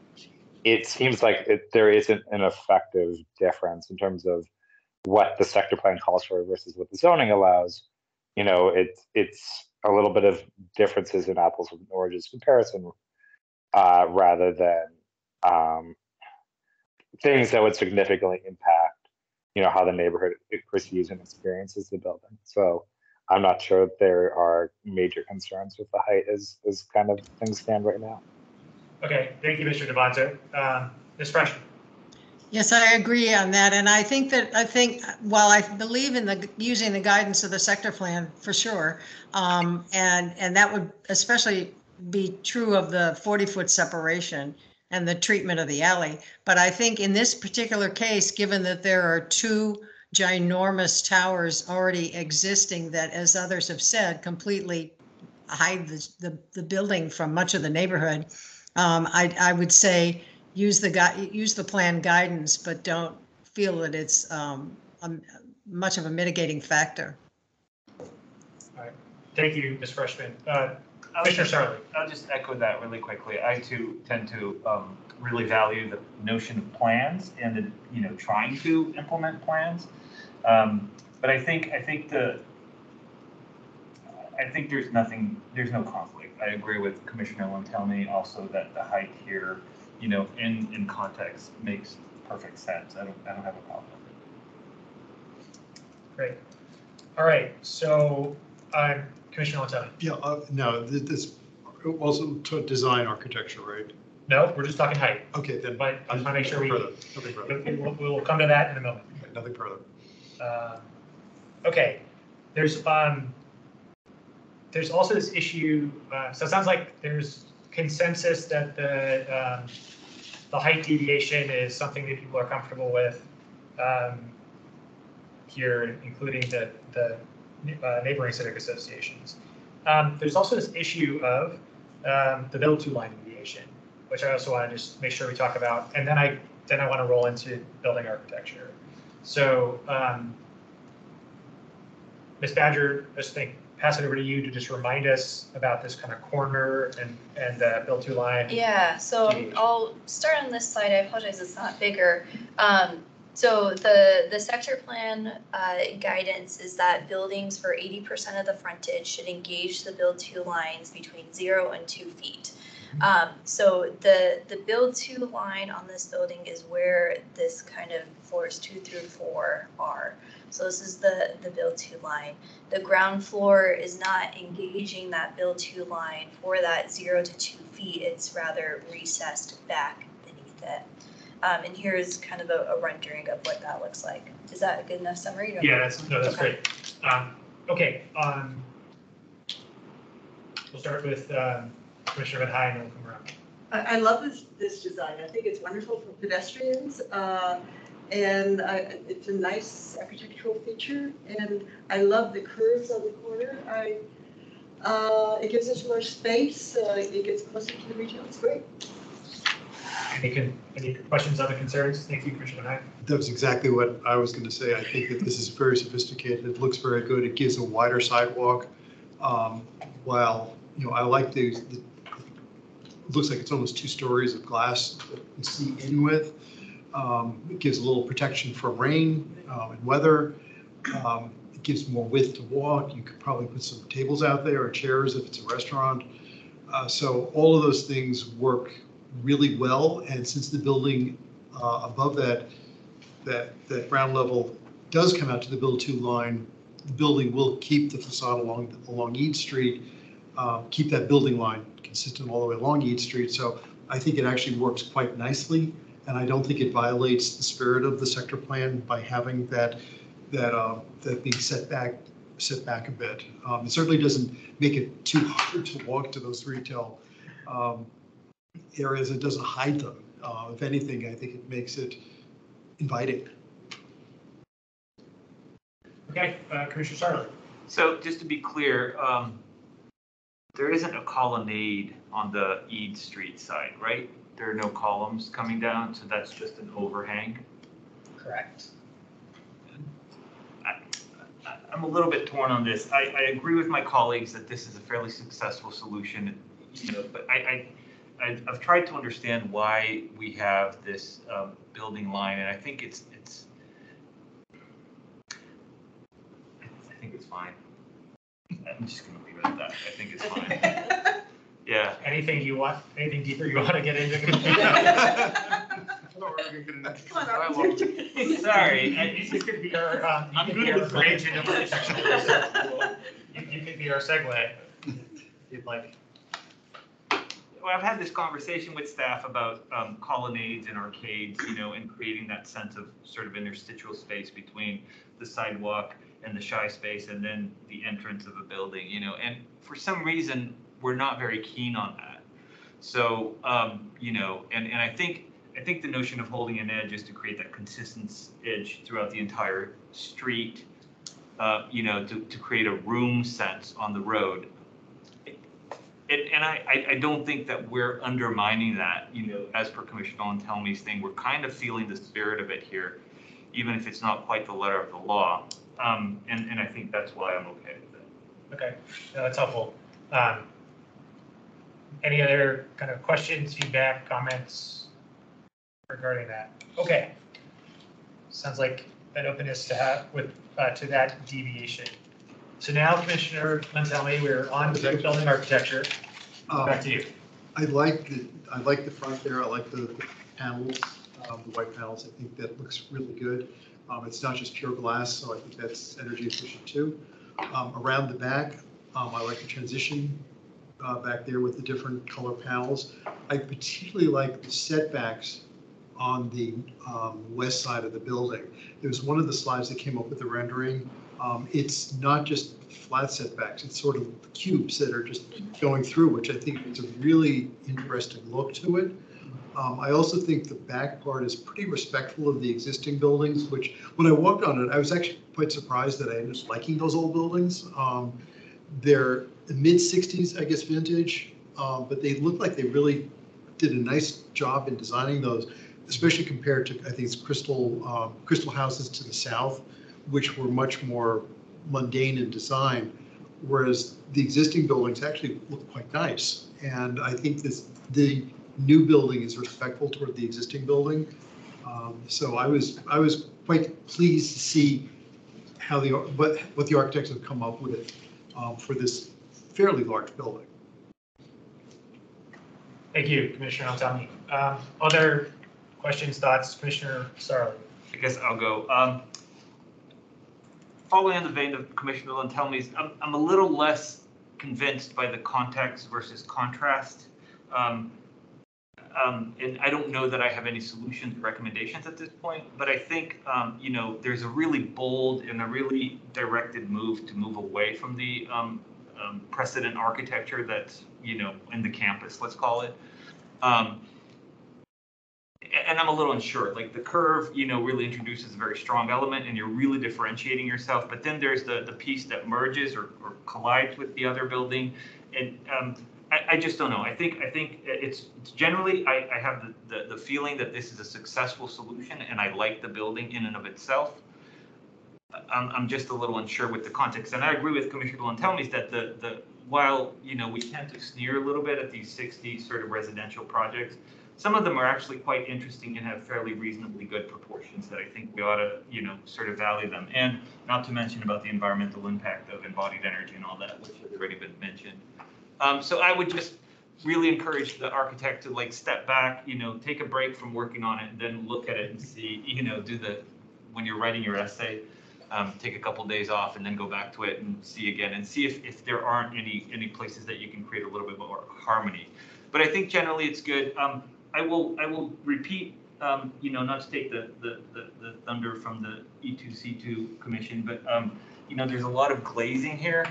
It seems like there isn't an effective difference in terms of what the sector plan calls for versus what the zoning allows. It's a little bit of differences in apples and oranges comparison, rather than things that would significantly impact, how the neighborhood perceives and experiences the building. So I'm not sure that there are major concerns with the height as kind of things stand right now. Okay, thank you, Mr. Devanzo. Ms. Freshman. Yes, I agree on that. And I think while I believe in using the guidance of the sector plan for sure, and that would especially be true of the 40-foot separation and the treatment of the alley. But I think in this particular case, given that there are two ginormous towers already existing that, as others have said, completely hide the building from much of the neighborhood, I would say use the plan guidance, but don't feel that it's much of a mitigating factor. All right. Thank you, Ms. Freshman. Commissioner Sarli. I'll just echo that really quickly. I too tend to really value the notion of plans and trying to implement plans. But I think there's no conflict. I agree with Commissioner Lantelmi also that the height here, in context makes perfect sense. I don't have a problem with it. Great. All right. So, Commissioner Lantelmi. Yeah, no, this also to design architecture, right? No, we're just talking height. Okay, then. But I just want to make sure Nothing further. we'll come to that in a moment. Okay, nothing further. Okay. There's also this issue. So it sounds like there's consensus that the height deviation is something that people are comfortable with here, including the neighboring civic associations. There's also this issue of the build-to line deviation, which I also want to just make sure we talk about, and then I want to roll into building architecture. So, Ms. Badger, I just think pass it over to you to just remind us about this kind of corner and build-to line. Yeah, so deviation. I'll start on this slide. I apologize, it's not bigger. So the sector plan guidance is that buildings for 80% of the frontage should engage the build-to lines between 0 and 2 feet. So the build-to line on this building is where this kind of floors 2 through 4 are. So this is the build-to line. The ground floor is not engaging that build-to line for that 0 to 2 feet. It's rather recessed back beneath it. And here's kind of a rendering of what that looks like. Is that a good enough summary? Yeah, that's okay. great. Okay, we'll start with Commissioner Van Heyen and we'll come around. I love this design. I think it's wonderful for pedestrians. And it's a nice architectural feature. And I love the curves on the corner. It gives us more space. It gets closer to the retail. It's great. Any questions, other concerns? Thank you, Commissioner Van Heyen. That was exactly what I was going to say. I think that this is very sophisticated. It looks very good. It gives a wider sidewalk. While, I like it looks like it's almost 2 stories of glass that you can see in with. It gives a little protection from rain and weather. It gives more width to walk. You could probably put some tables out there or chairs if it's a restaurant. So all of those things work really well. And since the building above that ground level does come out to the build-to line, the building will keep the facade along Ead Street, keep that building line consistent all the way along Ead Street. So I think it actually works quite nicely. And I don't think it violates the spirit of the sector plan by having that being set back a bit. It certainly doesn't make it too hard to walk to those retail areas. It doesn't hide them. If anything, I think it makes it inviting. Okay, Commissioner Sarli. So just to be clear, there isn't a colonnade on the Ead Street side, right? There are no columns coming down, so that's just an overhang. Correct. I'm a little bit torn on this. I agree with my colleagues that this is a fairly successful solution, but I've tried to understand why we have this building line, and I think it's fine. I'm just going to leave it at that. I think it's fine. Yeah. Anything deeper you want to get into? Sorry, this could be our, you could be our bridge into architecture. You could be our segue, if you'd like. Well, I've had this conversation with staff about colonnades and arcades, and creating that sense of sort of interstitial space between the sidewalk and the shy space and then the entrance of a building, and for some reason, we're not very keen on that. So, and I think the notion of holding an edge is to create that consistent edge throughout the entire street, to create a room sense on the road. And I don't think that we're undermining that, as per Commissioner Lantelmi's thing. We're kind of feeling the spirit of it here, even if it's not quite the letter of the law. And I think that's why I'm okay with it. Okay, that's helpful. Any other kind of questions, feedback, comments regarding that? Okay. Sounds like an openness to have with to that deviation. So now, Commissioner Montelli, we're on to building architecture. Back to you. I like the front there. I like the panels, the white panels. I think that looks really good. It's not just pure glass, so I think that's energy efficient too. Around the back, I like the transition back there with the different color panels. I particularly like the setbacks on the west side of the building. There was one of the slides that came up with the rendering. It's not just flat setbacks, it's sort of cubes that are just going through, which I think is a really interesting look to it. I also think the back part is pretty respectful of the existing buildings, which when I walked on it, I was actually quite surprised that I ended up liking those old buildings. They're mid-60s, I guess, vintage, but they look like they really did a nice job in designing those, especially compared to, I think it's crystal houses to the south, which were much more mundane in design, whereas the existing buildings actually look quite nice. And I think the new building is respectful toward the existing building. So I was quite pleased to see how what the architects have come up with for this fairly large building. Thank you, Commissioner Altani. Other questions, thoughts, Commissioner Sarli? I guess I'll go. Following on the vein of Commissioner Lantelmi's, I'm a little less convinced by the context versus contrast. And I don't know that I have any solutions or recommendations at this point, but I think, you know, there's a really bold and a really directed move to move away from the precedent architecture that's, you know, in the campus, let's call it. And I'm a little unsure, like the curve, you know, really introduces a very strong element and you're really differentiating yourself. But then there's the piece that merges or collides with the other building. And I just don't know. I think it's generally, I have the feeling that this is a successful solution and I like the building in and of itself. I'm just a little unsure with the context. And I agree with Commissioner Lantelmi's that while, you know, we tend to sneer a little bit at these 60 sort of residential projects, some of them are actually quite interesting and have fairly reasonably good proportions that I think we ought to, you know, sort of value them. And not to mention about the environmental impact of embodied energy and all that, which has already been mentioned. So I would just really encourage the architect to like step back, you know, take a break from working on it and then look at it and see, you know, when you're writing your essay, take a couple days off and then go back to it and see again and see if there aren't any places that you can create a little bit more harmony. But I think generally it's good. I will repeat, you know, not to take the thunder from the E2C2 commission, but you know, there's a lot of glazing here,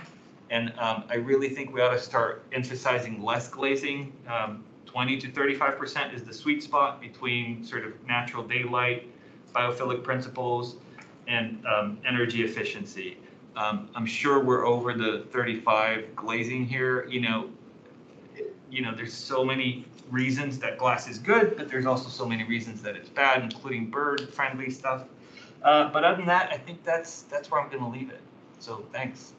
and I really think we ought to start emphasizing less glazing. 20 to 35% is the sweet spot between sort of natural daylight, biophilic principles, and energy efficiency. I'm sure we're over the 35 glazing here. You know, there's so many reasons that glass is good, but there's also so many reasons that it's bad, including bird-friendly stuff. But other than that, I think that's where I'm going to leave it. So thanks.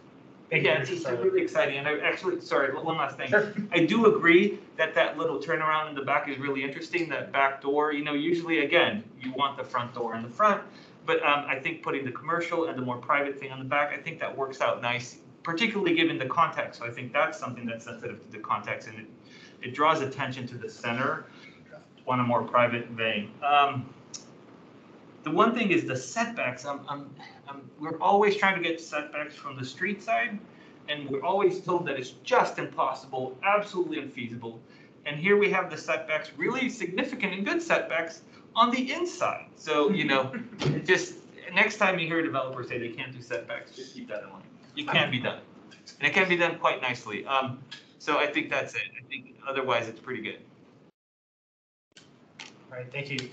Yeah, it's really exciting. And I actually, sorry, one last thing. Sure. I do agree that little turnaround in the back is really interesting. That back door, you know, usually again, you want the front door in the front, but I think putting the commercial and the more private thing on the back, I think that works out nice, particularly given the context. So I think that's something that's sensitive to the context, and it draws attention to the center on a more private vein. The one thing is the setbacks. We're always trying to get setbacks from the street side, and we're always told that it's just impossible, absolutely unfeasible. And here we have the setbacks, really significant and good setbacks on the inside. So, you know, just next time you hear a developer say they can't do setbacks, just keep that in mind. It can be done, and it can be done quite nicely. So I think that's it. I think otherwise it's pretty good. All right, thank you.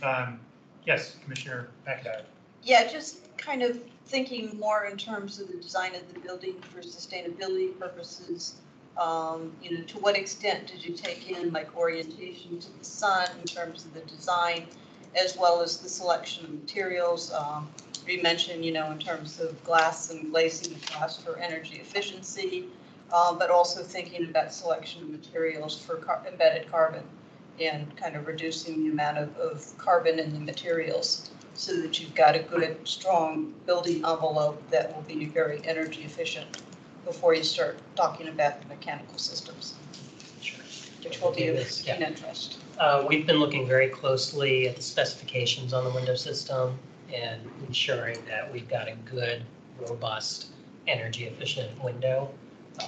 Yes, Commissioner McIntyre. Yeah, just kind of thinking more in terms of the design of the building for sustainability purposes. You know, to what extent did you take in like orientation to the sun in terms of the design, as well as the selection of materials? You mentioned, you know, in terms of glass and glazing the glass for energy efficiency. but also thinking about selection of materials for embedded carbon and kind of reducing the amount of carbon in the materials so that you've got a good, strong building envelope that will be very energy efficient before you start talking about the mechanical systems, which will be of keen interest. We've been looking very closely at the specifications on the window system and ensuring that we've got a good, robust, energy efficient window.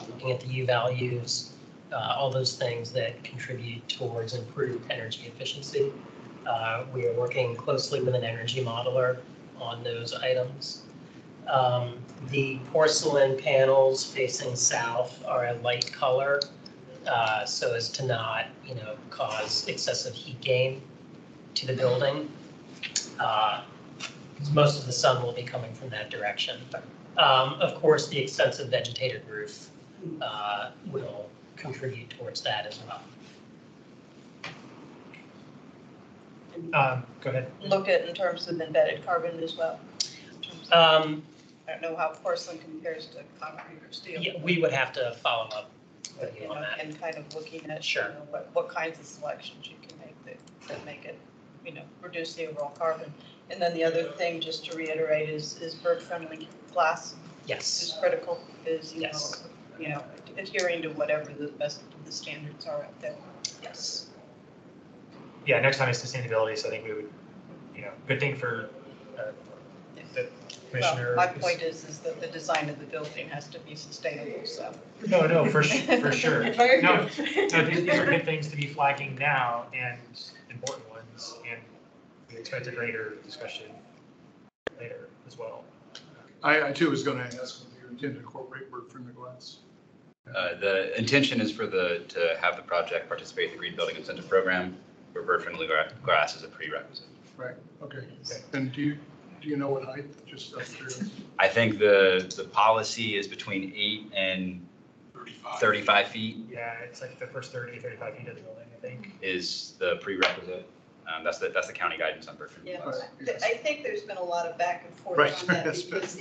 Looking at the U values, all those things that contribute towards improved energy efficiency. We are working closely with an energy modeler on those items. The porcelain panels facing south are a light color, so as to not, cause excessive heat gain to the building. Most of the sun will be coming from that direction. Of course, the extensive vegetated roof will contribute towards that as well. Go ahead. Look at in terms of embedded carbon as well. I don't know how porcelain compares to concrete or steel. Yeah, we would have to follow up with you on that. And kind of looking at Sure. What kinds of selections you can make that make it, reduce the overall carbon. And then the other thing, just to reiterate, is bird-friendly glass. Yes. Is critical. Is Yes. Adhering to whatever the best of the standards are out there. Yes. Yeah, next time is sustainability, so I think we would, good thing for the commissioner. Well, my point is that the design of the building has to be sustainable, so. No, for sure. Very No, good. these are good things to be flagging now and important ones, and we expect a greater discussion later as well. I too was going to ask if you intend to incorporate bird-friendly glass. The intention is to have the project participate in the Green Building Incentive Program, where bird-friendly grass is a prerequisite. Right, okay. And do you know what height, just out of curiosity? I think the policy is between 8 and 35 feet Yeah, it's like the first 35 feet of the building, I think. is the prerequisite. That's the county guidance on bird-friendly Yeah, glass. I think there's been a lot of back and forth Right. on that because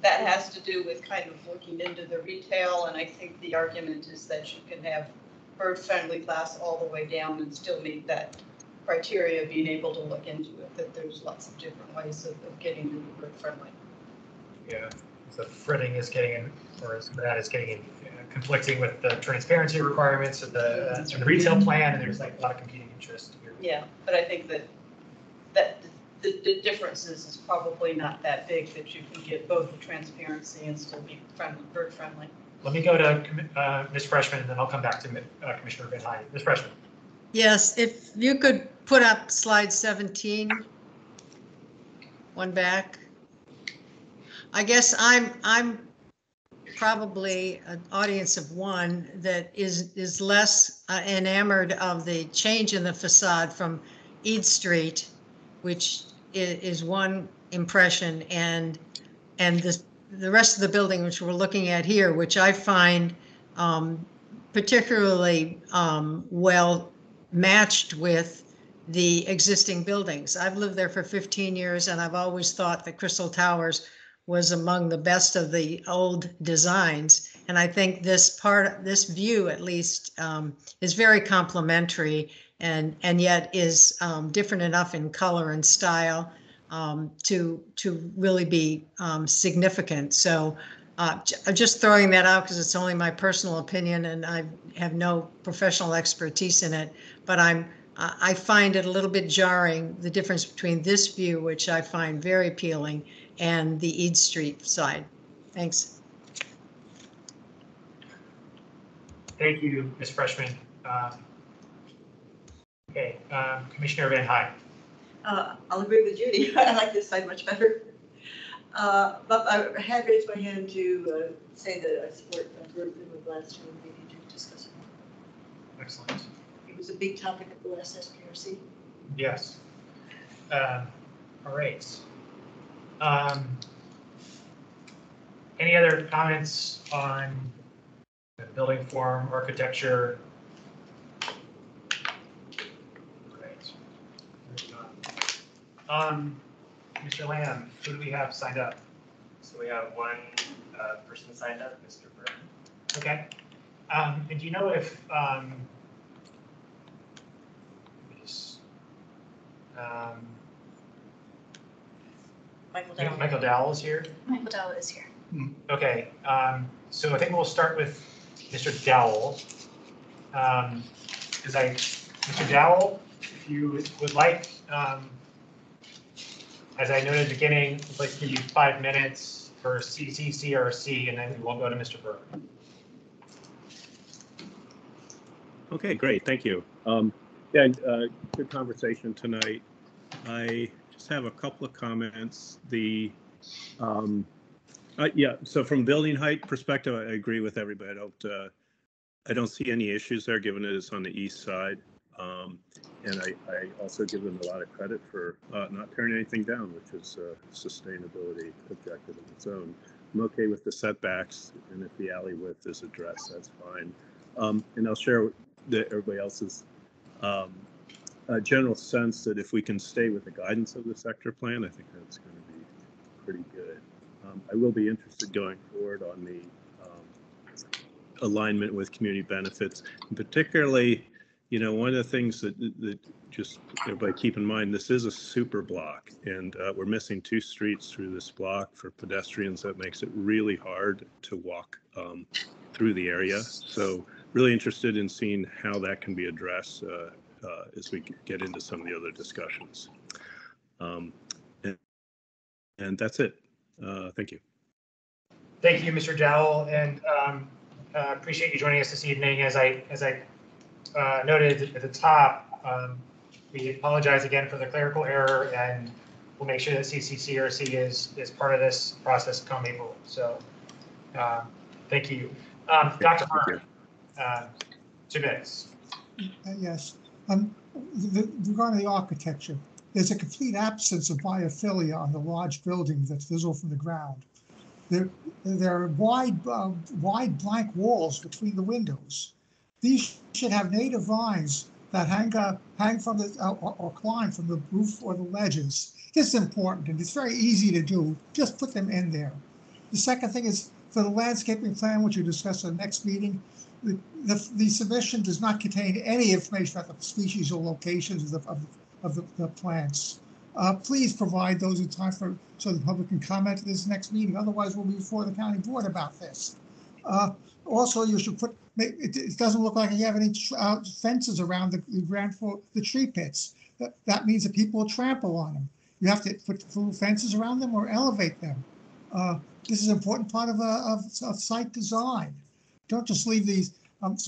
that has to do with kind of looking into the retail, and I think the argument is that you can have bird-friendly glass all the way down and still meet that criteria, being able to look into it, that there's lots of different ways of getting into bird-friendly. Yeah, so fritting is getting in, or that is getting in, conflicting with the transparency requirements of the retail plan, and there's like a lot of competing interests here. Yeah, but I think that the differences is probably not that big, that you can get both the transparency and still be bird friendly. Let me go to Ms. Freshman, and then I'll come back to Commissioner Van Hyne. Ms. Freshman. Yes, if you could put up slide 17, one back. I guess I'm probably an audience of one that is less enamored of the change in the facade from Eid Street, which is one impression, and the rest of the building, which we're looking at here, which I find particularly well matched with the existing buildings. I've lived there for 15 years, and I've always thought that Crystal Towers was among the best of the old designs. And I think this view at least is very complementary and yet is different enough in color and style to really be significant. So I'm just throwing that out because it's only my personal opinion and I have no professional expertise in it, but I find it a little bit jarring, the difference between this view, which I find very appealing, and the Eid Street side. Thanks. Thank you, Ms. Freshman. Okay, Commissioner Van Hyne. I'll agree with Judy. I like this side much better. But I had raised my hand to say that I support bird-friendly glass, and we need to discuss it more. Excellent. It was a big topic at the last SPRC. Yes. All right. Any other comments on the building form, architecture? Great. Mr. Lamb, who do we have signed up? So we have one person signed up, Mr. Burton. Okay. And do you know if, Michael Dowell is here? Michael Dowell is here. Okay, so I think we'll start with Mr. Dowell. Mr. Dowell, if you would like, as I noted at the beginning, I'd like to give you 5 minutes for CRC, and then we'll go to Mr. Burr. Okay, great, thank you. Good conversation tonight. I just have a couple of comments. So from building height perspective, I agree with everybody. I don't see any issues there, given that it's on the east side. And I also give them a lot of credit for not tearing anything down, which is a sustainability objective of its own. I'm okay with the setbacks, and if the alley width is addressed, that's fine. And I'll share everybody else's general sense that if we can stay with the guidance of the sector plan, I think that's going to be pretty good. I will be interested going forward on the alignment with community benefits, and particularly, one of the things that just everybody keep in mind, this is a super block, and we're missing 2 streets through this block for pedestrians. That makes it really hard to walk through the area. So really interested in seeing how that can be addressed as we get into some of the other discussions. And that's it. Thank you. Thank you, Mr. Dowell, and appreciate you joining us this evening. As I noted at the top, we apologize again for the clerical error, and we'll make sure that CCCRC is part of this process come April. So thank you. Dr. Byrne, 2 minutes. Yes. Regarding the architecture, there's a complete absence of biophilia on the large building that's visible from the ground. There are wide blank walls between the windows. These should have native vines that hang from the or climb from the roof or the ledges. This is important, and it's very easy to do. Just put them in there. The second thing is for the landscaping plan, which you discuss at the next meeting. The submission does not contain any information about the species or locations of the plants. Please provide those in time so the public can comment at this next meeting. Otherwise, we'll be before the county board about this. Also, you should put. It doesn't look like you have any fences around the tree pits. That means that people will trample on them. You have to put little fences around them or elevate them. This is an important part of site design. Don't just leave these. And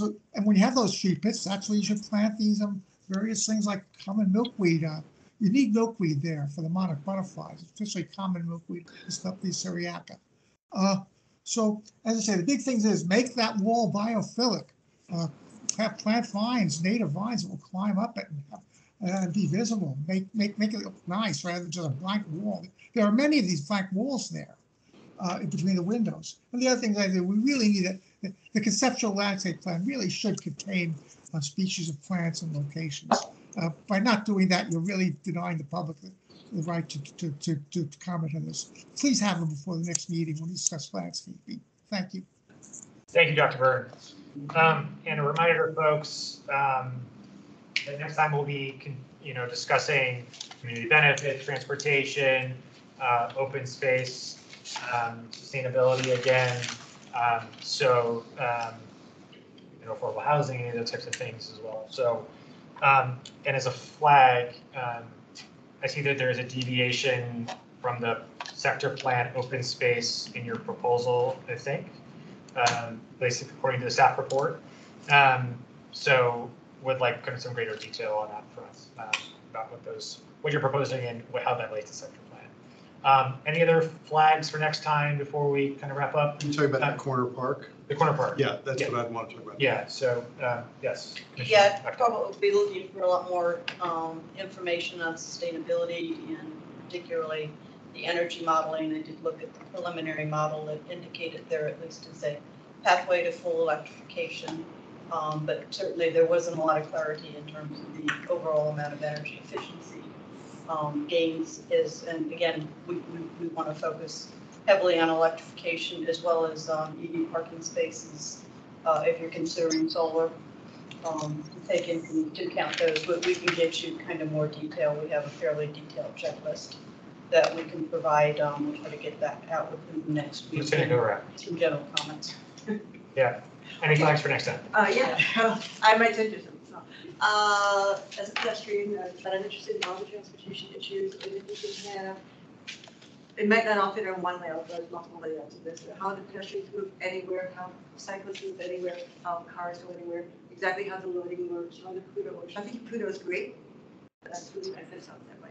when you have those tree pits, that's where you should plant these various things like common milkweed. You need milkweed there for the monarch butterflies, especially common milkweed, Asclepias syriaca. So, as I say, the big thing is make that wall biophilic. Plant vines, native vines that will climb up it and be visible. Make it look nice rather than just a blank wall. There are many of these blank walls there in between the windows. And the other thing is that we really need the conceptual landscape plan really should contain species of plants and locations. By not doing that, you're really denying the public the right to comment on this. Please have them before the next meeting when we discuss landscaping. Thank you. Thank you, Dr. Byrne. And a reminder, folks, that next time we'll be, discussing community benefit, transportation, open space, sustainability again. Affordable housing, any of those types of things as well. So, and as a flag, I see that there is a deviation from the sector plan open space in your proposal, I think, basically according to the staff report. So would like kind of some greater detail on that for us about what you're proposing and how that relates to sector plan. Any other flags for next time before we kind of wrap up? You talking about that corner park? The corner park. Yeah, that's what I'd want to talk about. Yeah, so, yes. Yeah, I'd probably be looking for a lot more information on sustainability and particularly the energy modeling. I did look at the preliminary model that indicated there at least is a pathway to full electrification. But certainly there wasn't a lot of clarity in terms of the overall amount of energy efficiency gains and again, we want to focus heavily on electrification as well as EV parking spaces if you're considering solar. Take into account those, but we can get you kind of more detail. We have a fairly detailed checklist that we can provide. We'll try to get that out within the next week. Who's gonna go around? Some general comments. Yeah. Any flags for next time? Yeah, I might send you some. So, as a pedestrian, but I'm interested in all the transportation issues, and if we can have, it might not all fit on one layout, but multiple layouts of this, how the pedestrians move anywhere, how cyclists move anywhere, how cars go anywhere, exactly how the loading works, how the CUDO works. I think CUDO is great. That's really benefits out that way.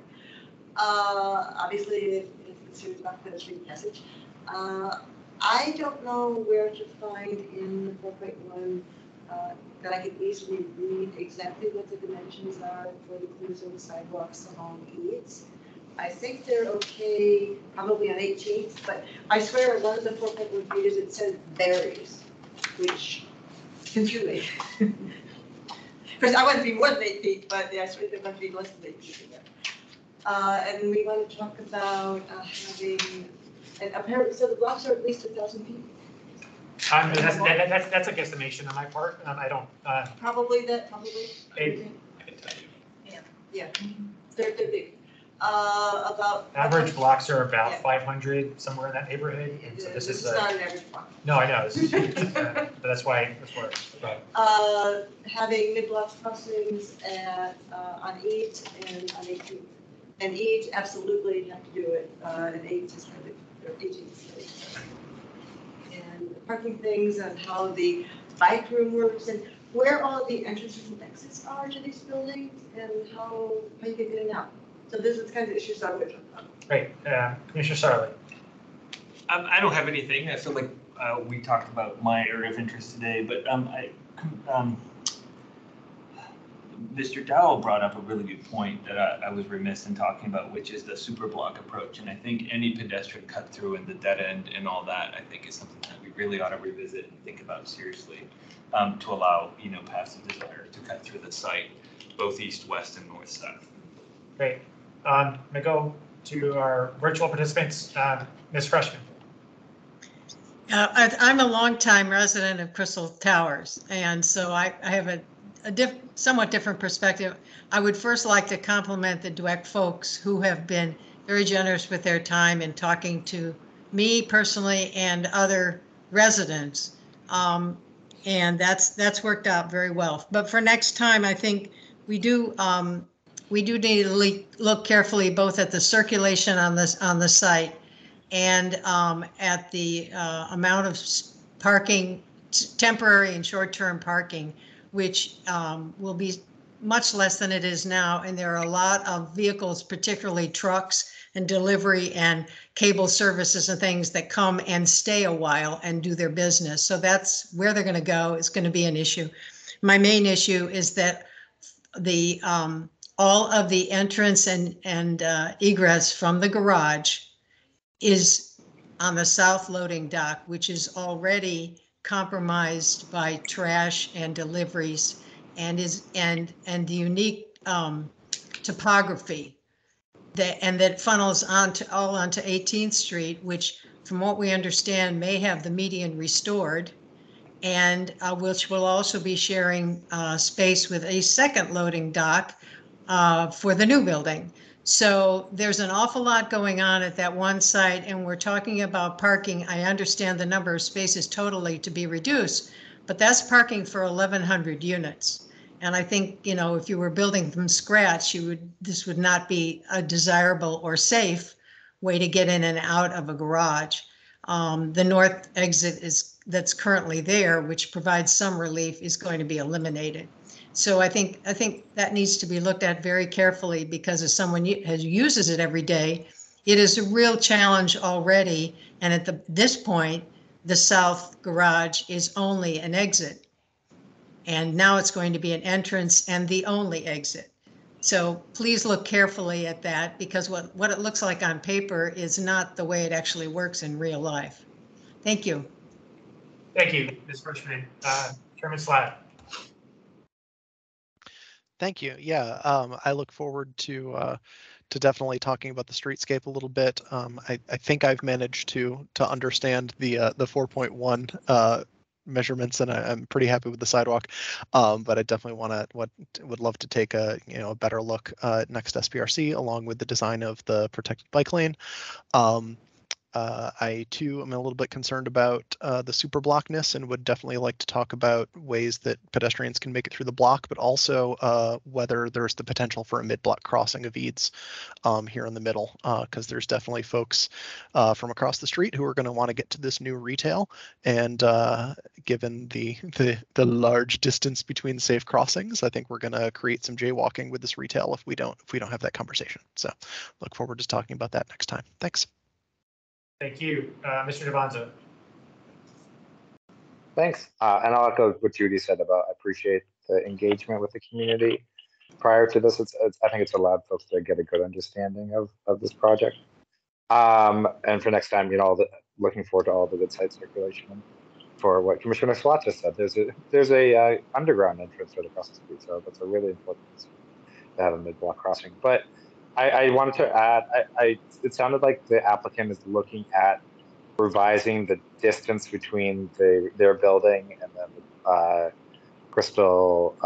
Obviously, if it's serious about pedestrian passage. I don't know where to find in the 4.1 that I could easily read exactly what the dimensions are for the cruising sidewalks along Eads. I think they're okay, probably on 18th, but I swear one of the 4.1 pages it says varies, which confused me. Because I want to be more than 8 feet, but I swear they want to be less than 8 feet. And we want to talk about having, and apparently, so the blocks are at least 1,000 feet. That's a guesstimation on my part. I don't. Probably. Yeah. They're big. About average blocks are about 500, somewhere in that neighborhood. And so this is not an average block. No, I know. This is, but that's why. Right. Having mid-block crossings at on 8 and on 18. And 8 absolutely have to do it. And 8 is kind of 18 is and parking things and how the bike room works and where all the entrances and exits are to these buildings and how you get in and out. So this is kind of issues I would talk about. Great. Commissioner Sarley. I don't have anything. I feel like we talked about my area of interest today, but Mr. Dowell brought up a really good point that I was remiss in talking about, which is the super block approach. And I think any pedestrian cut through and the dead end and all that, I think is something that we really ought to revisit and think about seriously to allow, passive desire to cut through the site, both east, west, and north, south. Great. I'm going to go to our virtual participants. Ms. Freshman. I'm a longtime resident of Crystal Towers, and so I have a somewhat different perspective. I would first like to compliment the Dweck folks who have been very generous with their time in talking to me personally and other residents. And that's worked out very well. But for next time, I think we do need to look carefully both at the circulation on the site and at the amount of parking, temporary and short-term parking, which will be much less than it is now. And there are a lot of vehicles, particularly trucks and delivery and cable services and things that come and stay a while and do their business. So that's where they're going to go. It's going to be an issue. My main issue is that the all of the entrance and egress from the garage is on the south loading dock, which is already compromised by trash and deliveries and the unique topography that funnels onto 18th Street, which from what we understand may have the median restored, and which will also be sharing space with a second loading dock for the new building. So there's an awful lot going on at that one site, and we're talking about parking. I understand the number of spaces totally to be reduced, but that's parking for 1,100 units. And I think, if you were building from scratch, this would not be a desirable or safe way to get in and out of a garage. The north exit that's currently there, which provides some relief, is going to be eliminated. So I think that needs to be looked at very carefully, because as someone uses it every day, it is a real challenge already. And at this point, the south garage is only an exit. And now it's going to be an entrance and the only exit. So please look carefully at that, because what it looks like on paper is not the way it actually works in real life. Thank you. Thank you, Ms. Freshman. Chairman Slatt. Thank you. Yeah, I look forward to definitely talking about the streetscape a little bit. I think I've managed to understand the 4.1 measurements, and I'm pretty happy with the sidewalk. But I definitely would love to take a a better look next SPRC along with the design of the protected bike lane. I too am a little bit concerned about the super blockness and would definitely like to talk about ways that pedestrians can make it through the block, but also whether there's the potential for a mid-block crossing of Eads here in the middle, because there's definitely folks from across the street who are going to want to get to this new retail, and given the large distance between safe crossings, I think we're going to create some jaywalking with this retail if we don't have that conversation. So look forward to talking about that next time. Thanks. Thank you. Mr. Devanzo. Thanks. And I'll echo what Judy said about I appreciate the engagement with the community. Prior to this, I think it's allowed folks to get a good understanding of this project. And for next time, looking forward to all the good site circulation. For what Commissioner Swat just said, there's a underground entrance right across the street, so that's a really important piece to have a mid-block crossing. But I wanted to add, it sounded like the applicant is looking at revising the distance between their building and then the Crystal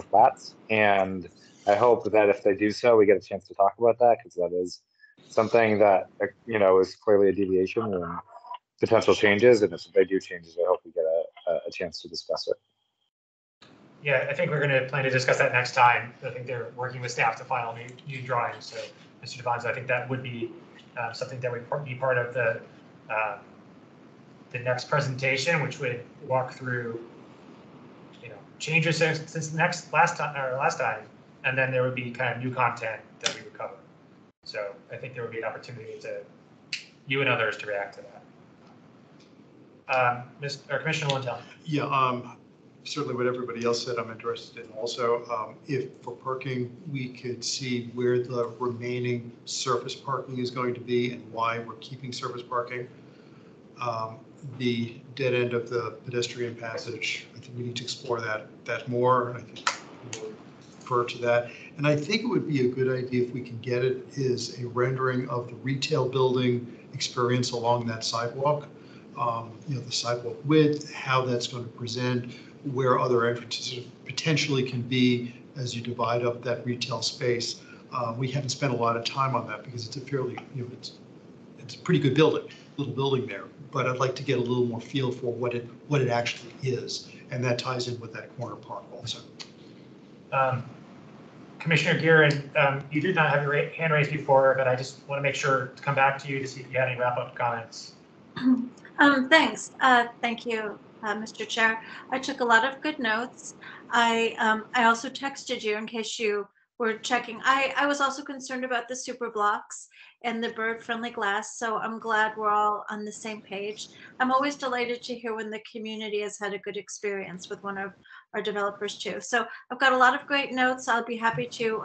Flats. And I hope that if they do so, we get a chance to talk about that, because that is something that, is clearly a deviation and potential changes. And if they do changes, I hope we get a chance to discuss it. Yeah, I think we're going to plan to discuss that next time. I think they're working with staff to file new drawings. So, Mr. Devanzo, I think that would be something that would be part of the next presentation, which would walk through, changes since last time, and then there would be kind of new content that we would cover. So I think there would be an opportunity to you and others to react to that. Commissioner Lindell. Yeah, certainly what everybody else said, I'm interested in also. If for parking, we could see where the remaining surface parking is going to be and why we're keeping surface parking. The dead end of the pedestrian passage, I think we need to explore that more. I think we'll refer to that. And I think it would be a good idea if we can get it is a rendering of the retail building experience along that sidewalk. The sidewalk width, how that's going to present, where other entrances potentially can be as you divide up that retail space. We haven't spent a lot of time on that because it's a fairly, it's a pretty good building, little building there. But I'd like to get a little more feel for what it actually is, and that ties in with that corner park also. Commissioner Gearin, you did not have your hand raised before, but I just want to make sure to come back to you to see if you had any wrap-up comments. Thanks. Thank you, Mr. Chair. I took a lot of good notes. I also texted you in case you were checking. I was also concerned about the super blocks and the bird-friendly glass, so I'm glad we're all on the same page. I'm always delighted to hear when the community has had a good experience with one of our developers too. So I've got a lot of great notes. I'll be happy to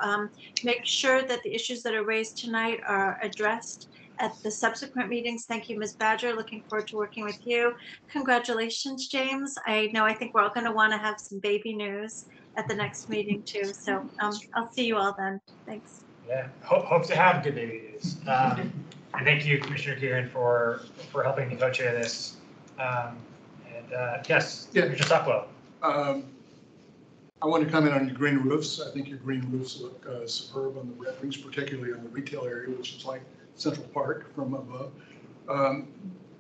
make sure that the issues that are raised tonight are addressed at the subsequent meetings. Thank you, Ms. Badger. Looking forward to working with you. Congratulations, James. I think we're all going to want to have some baby news at the next meeting too. So I'll see you all then. Thanks. Yeah, hope to have good baby news. And thank you, Commissioner Gearin, for helping me co-chair this. Yes, Commissioner Stockwell. I want to comment on your green roofs. I think your green roofs look superb on the renderings, particularly on the retail area, which is like Central Park from above.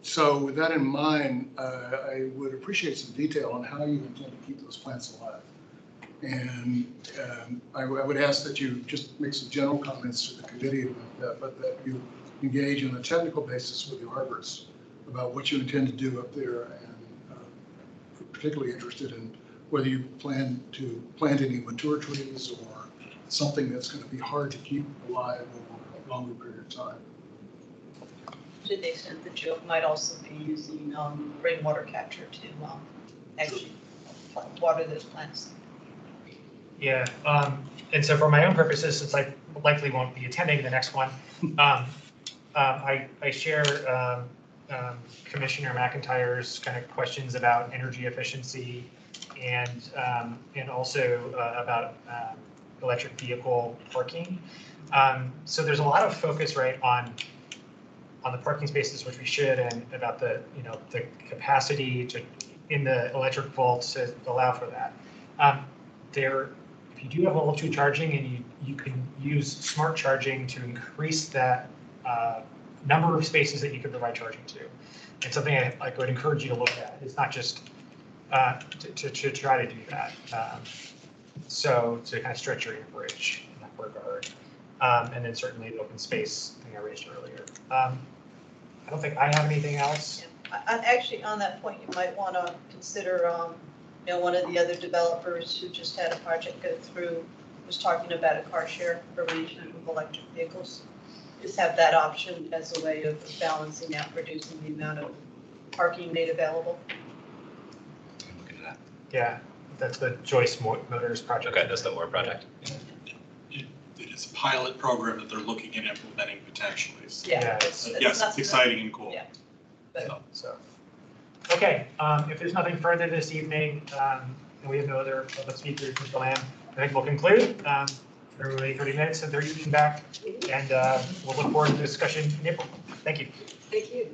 So with that in mind, I would appreciate some detail on how you intend to keep those plants alive. And I would ask that you just make some general comments to the committee about that, but that you engage on a technical basis with the arborists about what you intend to do up there, and particularly interested in whether you plan to plant any mature trees or something that's going to be hard to keep alive over a longer period of time. To the extent that you might also be using rainwater capture to actually water those plants. Yeah, and so for my own purposes, since I likely won't be attending the next one, I share Commissioner McIntyre's kind of questions about energy efficiency and also about electric vehicle parking. So there's a lot of focus, right, on the parking spaces, which we should, and about the the capacity to in the electric vault to allow for that. If you do have level 2 charging and you can use smart charging to increase that number of spaces that you can provide charging to. It's something I would encourage you to look at. It's not just to try to do that. So to kind of stretch your amperage in that regard. And then certainly the open space thing I raised earlier. I don't think I have anything else. Actually, on that point, you might want to consider, one of the other developers who just had a project go through was talking about a car share arrangement with electric vehicles. Just have that option as a way of balancing out, reducing the amount of parking made available. I'm looking at that. Yeah, that's the Joyce Motors project. Okay, that's the OR project. It is a pilot program that they're looking at implementing potentially. So Yeah, yes, it's exciting and cool. Yeah. So, okay, if there's nothing further this evening, and we have no other public speakers, Mr. Lamb, I think we'll conclude. Everybody 30 minutes and 30 minutes back, and we'll look forward to the discussion in April. Thank you. Thank you.